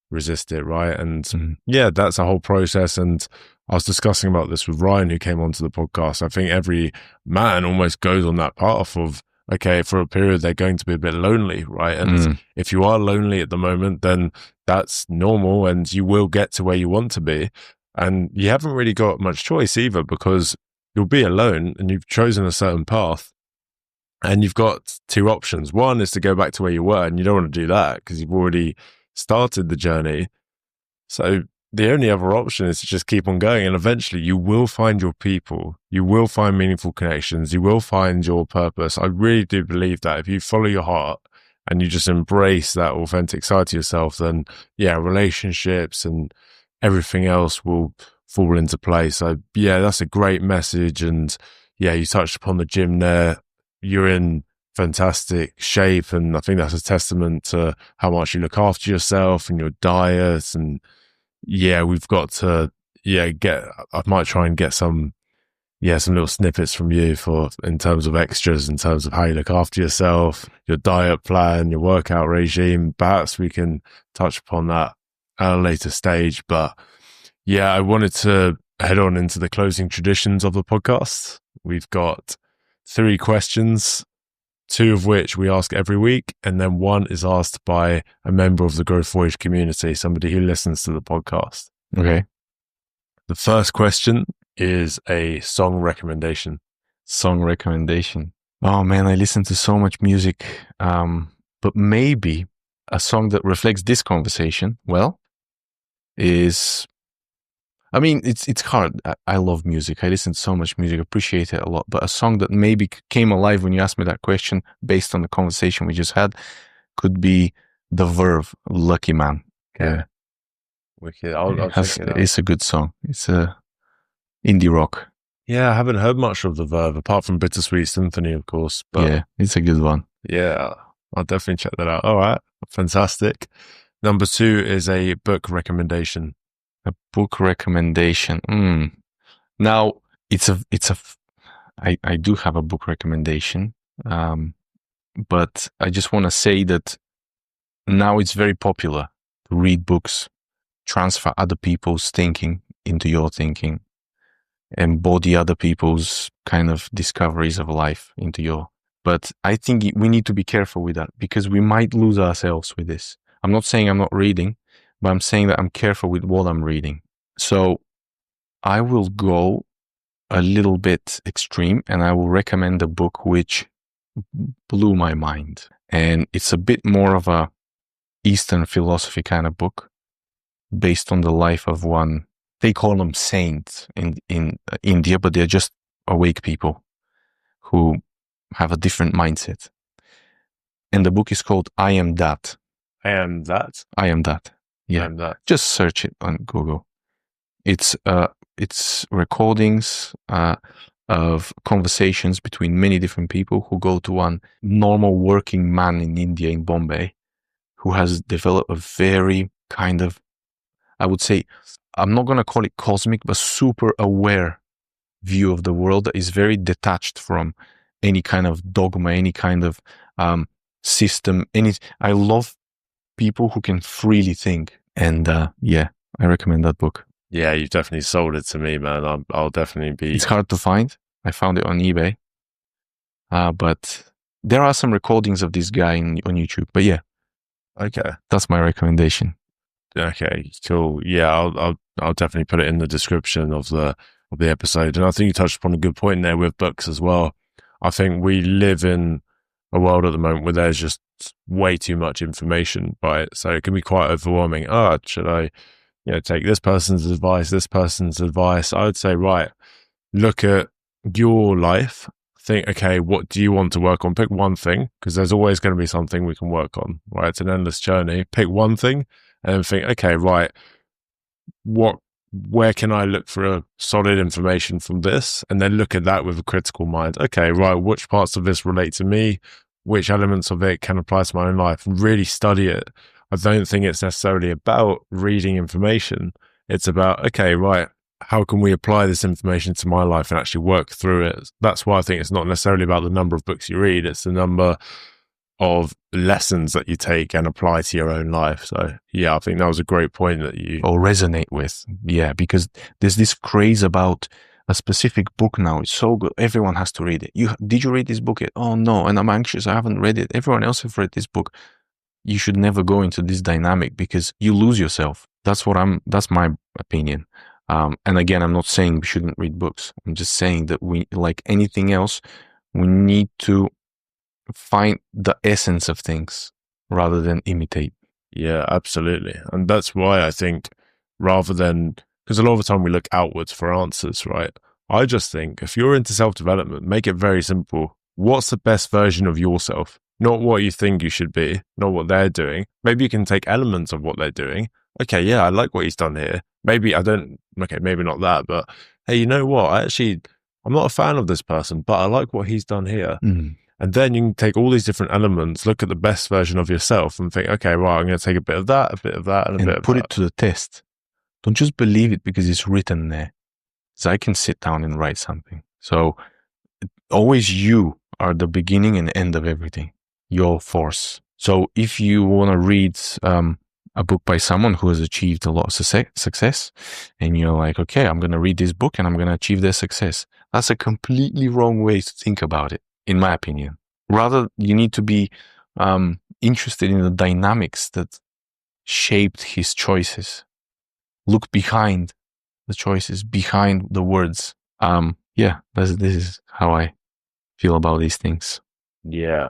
resist it, right? And yeah, that's a whole process. And I was discussing about this with Ryan, who came onto the podcast. I think every man almost goes on that path of, okay, for a period, they're going to be a bit lonely, right? And if you are lonely at the moment, then that's normal and you will get to where you want to be. And you haven't really got much choice either because you'll be alone and you've chosen a certain path. And you've got two options. One is to go back to where you were, and you don't want to do that because you've already started the journey. So the only other option is to just keep on going. And eventually you will find your people. You will find meaningful connections. You will find your purpose. I really do believe that if you follow your heart and you just embrace that authentic side to yourself, then yeah, relationships and everything else will fall into place. So yeah, that's a great message. And yeah, you touched upon the gym there. You're in fantastic shape, and I think that's a testament to how much you look after yourself and your diet. And yeah, we've got to I might try and get some little snippets from you in terms of extras, in terms of how you look after yourself, your diet plan, your workout regime. Perhaps we can touch upon that at a later stage. But yeah, I wanted to head on into the closing traditions of the podcast. We've got 3 questions, 2 of which we ask every week, and then 1 is asked by a member of the Growth Voyage community, somebody who listens to the podcast. Okay. The first question is a song recommendation. Song recommendation. Oh man, I listen to so much music, but maybe a song that reflects this conversation is... I mean, it's hard. I love music. I listen to so much music, appreciate it a lot. But a song that maybe came alive when you asked me that question, based on the conversation we just had, could be The Verve, Lucky Man. Yeah. Wicked. I'll check it out. It's a good song. It's a indie rock. Yeah, I haven't heard much of The Verve, apart from Bittersweet Symphony, of course. But yeah, it's a good one. Yeah, I'll definitely check that out. All right. Fantastic. Number 2 is a book recommendation. A book recommendation. Now I do have a book recommendation, but I just want to say that now it's very popular to read books, transfer other people's thinking into your thinking, embody other people's kind of discoveries of life into your. But I think we need to be careful with that because we might lose ourselves with this. I'm not saying I'm not reading, but I'm saying that I'm careful with what I'm reading. So I will go a little bit extreme, and I will recommend a book which blew my mind. And it's a bit more of a Eastern philosophy kind of book based on the life of one. They call them saints in India, but they're just awake people who have a different mindset. And the book is called I Am That. I am that. I Am That. Yeah. I am that. Just search it on Google. It's recordings of conversations between many different people who go to one normal working man in India, in Bombay, who has developed a very kind of, I would say, I'm not going to call it cosmic, but super aware view of the world that is very detached from any kind of dogma, any kind of system. I love people who can freely think. And yeah, I recommend that book. Yeah, you've definitely sold it to me, man. I'll definitely be... It's hard to find. I found it on eBay. But there are some recordings of this guy on YouTube. But yeah. Okay. That's my recommendation. Okay, cool. Yeah, I'll definitely put it in the description of the episode. And I think you touched upon a good point there with books as well. I think we live in a world at the moment where there's just way too much information, right? So it can be quite overwhelming. Should I, take this person's advice? I would say, right, look at your life. Think, okay, what do you want to work on? Pick one thing, because there's always going to be something we can work on, right? It's an endless journey. Pick one thing and then think, okay, right, where can I look for a solid information from this? And then look at that with a critical mind. Okay, right, which parts of this relate to me? Which elements of it can apply to my own life? And really study it. I don't think it's necessarily about reading information. It's about, okay, right, how can we apply this information to my life and actually work through it? That's why I think it's not necessarily about the number of books you read. It's the number of lessons that you take and apply to your own life. So yeah, I think that was a great point that you... Or resonate with. Yeah, because there's this craze about a specific book now. It's so good. Everyone has to read it. Did you read this book yet? Oh no, and I'm anxious. I haven't read it. Everyone else have read this book. You should never go into this dynamic because you lose yourself. That's my opinion. And again, I'm not saying we shouldn't read books. I'm just saying that we, like anything else, we need to find the essence of things rather than imitate. Yeah, absolutely. And that's why I think rather than, because a lot of the time we look outwards for answers, right? I just think if you're into self-development, make it very simple. What's the best version of yourself? Not what you think you should be, not what they're doing. Maybe you can take elements of what they're doing. Okay, yeah, I like what he's done here. Maybe maybe not that, but hey, you know what? I'm not a fan of this person, but I like what he's done here. Mm. And then you can take all these different elements, look at the best version of yourself and think, okay, right, I'm going to take a bit of that, and a bit of that. And put it to the test. Don't just believe it because it's written there. Because I can sit down and write something. So always you are the beginning and end of everything. Your force. So if you want to read a book by someone who has achieved a lot of success, and you're like, okay, I'm going to read this book and I'm going to achieve their success. That's a completely wrong way to think about it, in my opinion. Rather, you need to be interested in the dynamics that shaped his choices. Look behind the choices, behind the words. Yeah, this is how I feel about these things. Yeah,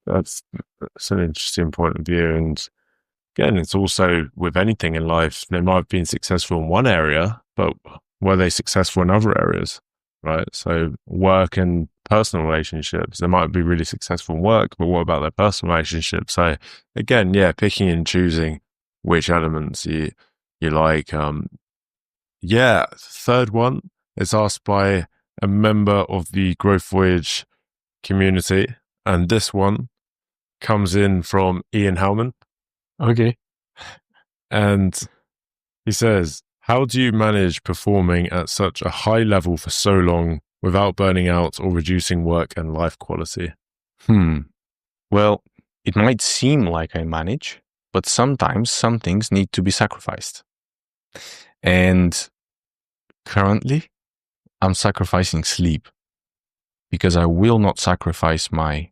that's an interesting point of view. And again, it's also with anything in life, they might have been successful in one area, but were they successful in other areas, right? So work and personal relationships, they might be really successful in work, but what about their personal relationships? So again, yeah, picking and choosing which elements you like. Yeah, third one is asked by a member of the Growth Voyage community, and this one comes in from Ian Hellman. Okay. And he says, how do you manage performing at such a high level for so long without burning out or reducing work and life quality? Well, it might seem like I manage, but sometimes some things need to be sacrificed. And currently, I'm sacrificing sleep because I will not sacrifice my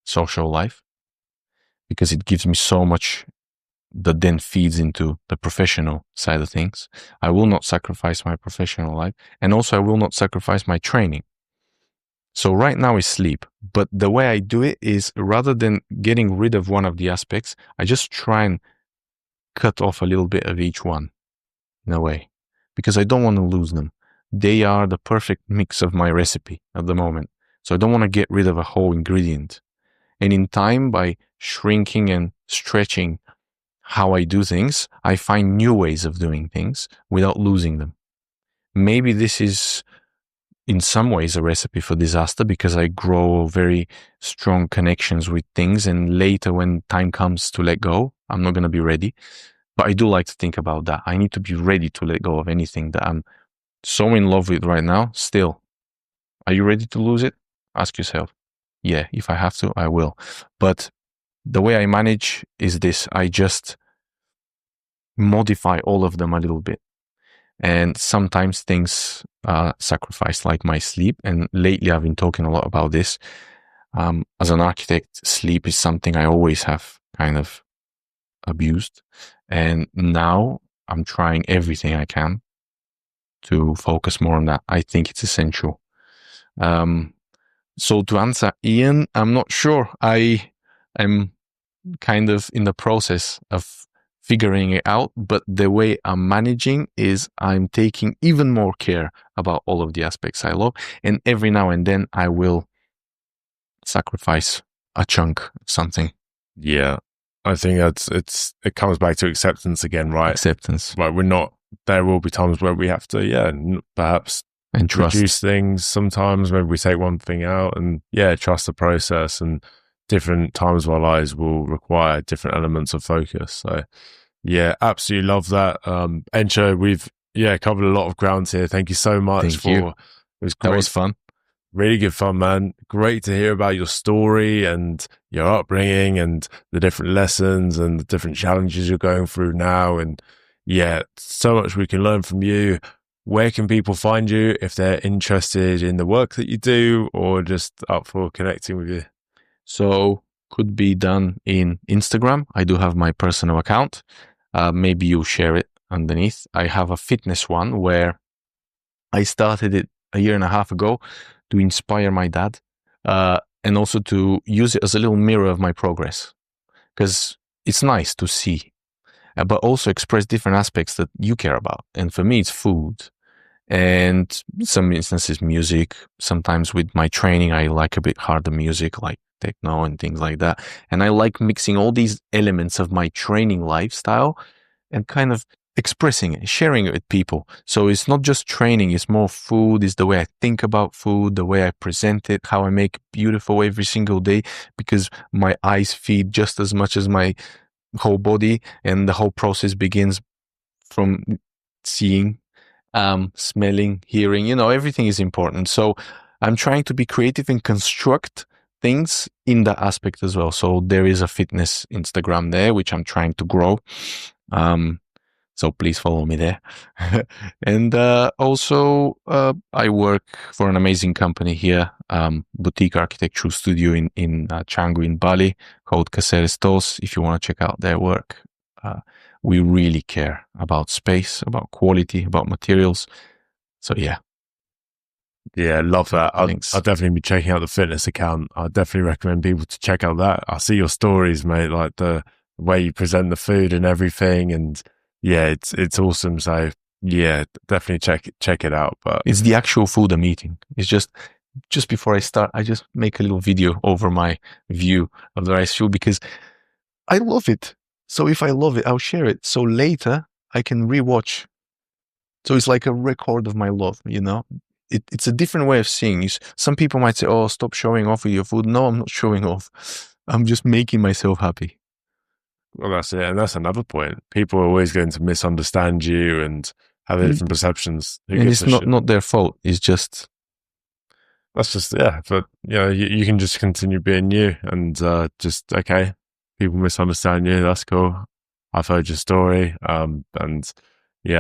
social life because it gives me so much that then feeds into the professional side of things. I will not sacrifice my professional life, and also I will not sacrifice my training. So right now is sleep, but the way I do it is rather than getting rid of one of the aspects, I just try and cut off a little bit of each one in a way, because I don't want to lose them. They are the perfect mix of my recipe at the moment. So I don't want to get rid of a whole ingredient. And in time, by shrinking and stretching how I do things, I find new ways of doing things without losing them. Maybe this is in some ways a recipe for disaster, because I grow very strong connections with things, and later when time comes to let go, I'm not going to be ready. But I do like to think about that. I need to be ready to let go of anything that I'm so in love with right now. Still, are you ready to lose it? Ask yourself. Yeah, if I have to, I will. But the way I manage is this: I just modify all of them a little bit. And sometimes things are sacrificed, like my sleep. And lately I've been talking a lot about this. As an architect, sleep is something I always have kind of abused. And now I'm trying everything I can to focus more on that. I think it's essential. So to answer Ian, I'm not sure. I am kind of in the process of figuring it out, but the way I'm managing is I'm taking even more care about all of the aspects I love, and every now and then I will sacrifice a chunk of something. Yeah, I think it comes back to acceptance again, right? Acceptance. Right, there will be times where we have to, perhaps and trust. Reduce things. Sometimes maybe we take one thing out, and trust the process, and different times of our lives will require different elements of focus. So absolutely love that. Encho, we've covered a lot of ground here. Thank you so much. It was great. That was fun. Really good fun, man. Great to hear about your story and your upbringing and the different lessons and the different challenges you're going through now. And so much we can learn from you. Where can people find you if they're interested in the work that you do, or just up for connecting with you? So could be done in Instagram. I do have my personal account. Maybe you'll share it underneath. I have a fitness one where I started it a year and a half ago to inspire my dad, and also to use it as a little mirror of my progress, because it's nice to see, but also express different aspects that you care about. And for me, it's food. And some instances, music. Sometimes with my training, I like a bit harder music, like techno and things like that. And I like mixing all these elements of my training lifestyle and kind of expressing it, sharing it with people. So it's not just training, it's more food, it's the way I think about food, the way I present it, how I make it beautiful every single day, because my eyes feed just as much as my whole body, and the whole process begins from seeing, smelling, hearing, everything is important. So I'm trying to be creative and construct things in that aspect as well. So there is a fitness Instagram there, which I'm trying to grow. So please follow me there. And also, I work for an amazing company here, boutique architectural studio in Canggu in Bali, called Caceres Tos. If you want to check out their work, we really care about space, about quality, about materials. So love that. I'll definitely be checking out the fitness account. I definitely recommend people to check out that. I see your stories, mate, like the way you present the food and everything, and it's awesome. So definitely check it out. But it's the actual food I'm eating. It's just before I start, I just make a little video over my view of the rice field, because I love it. So if I love it, I'll share it. So later I can rewatch. So it's like a record of my love, It's a different way of seeing. Some people might say, "Oh, stop showing off with your food." No, I'm not showing off. I'm just making myself happy. Well, that's it. And that's another point. People are always going to misunderstand you and have different perceptions. And it's not their fault. It's just... That's just, but, you can just continue being you and okay, people misunderstand you. That's cool. I've heard your story. And we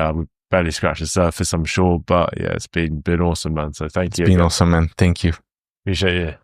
barely scratched the surface, I'm sure. But it's been awesome, man. So thank you. It's been awesome, man. Thank you. Appreciate you.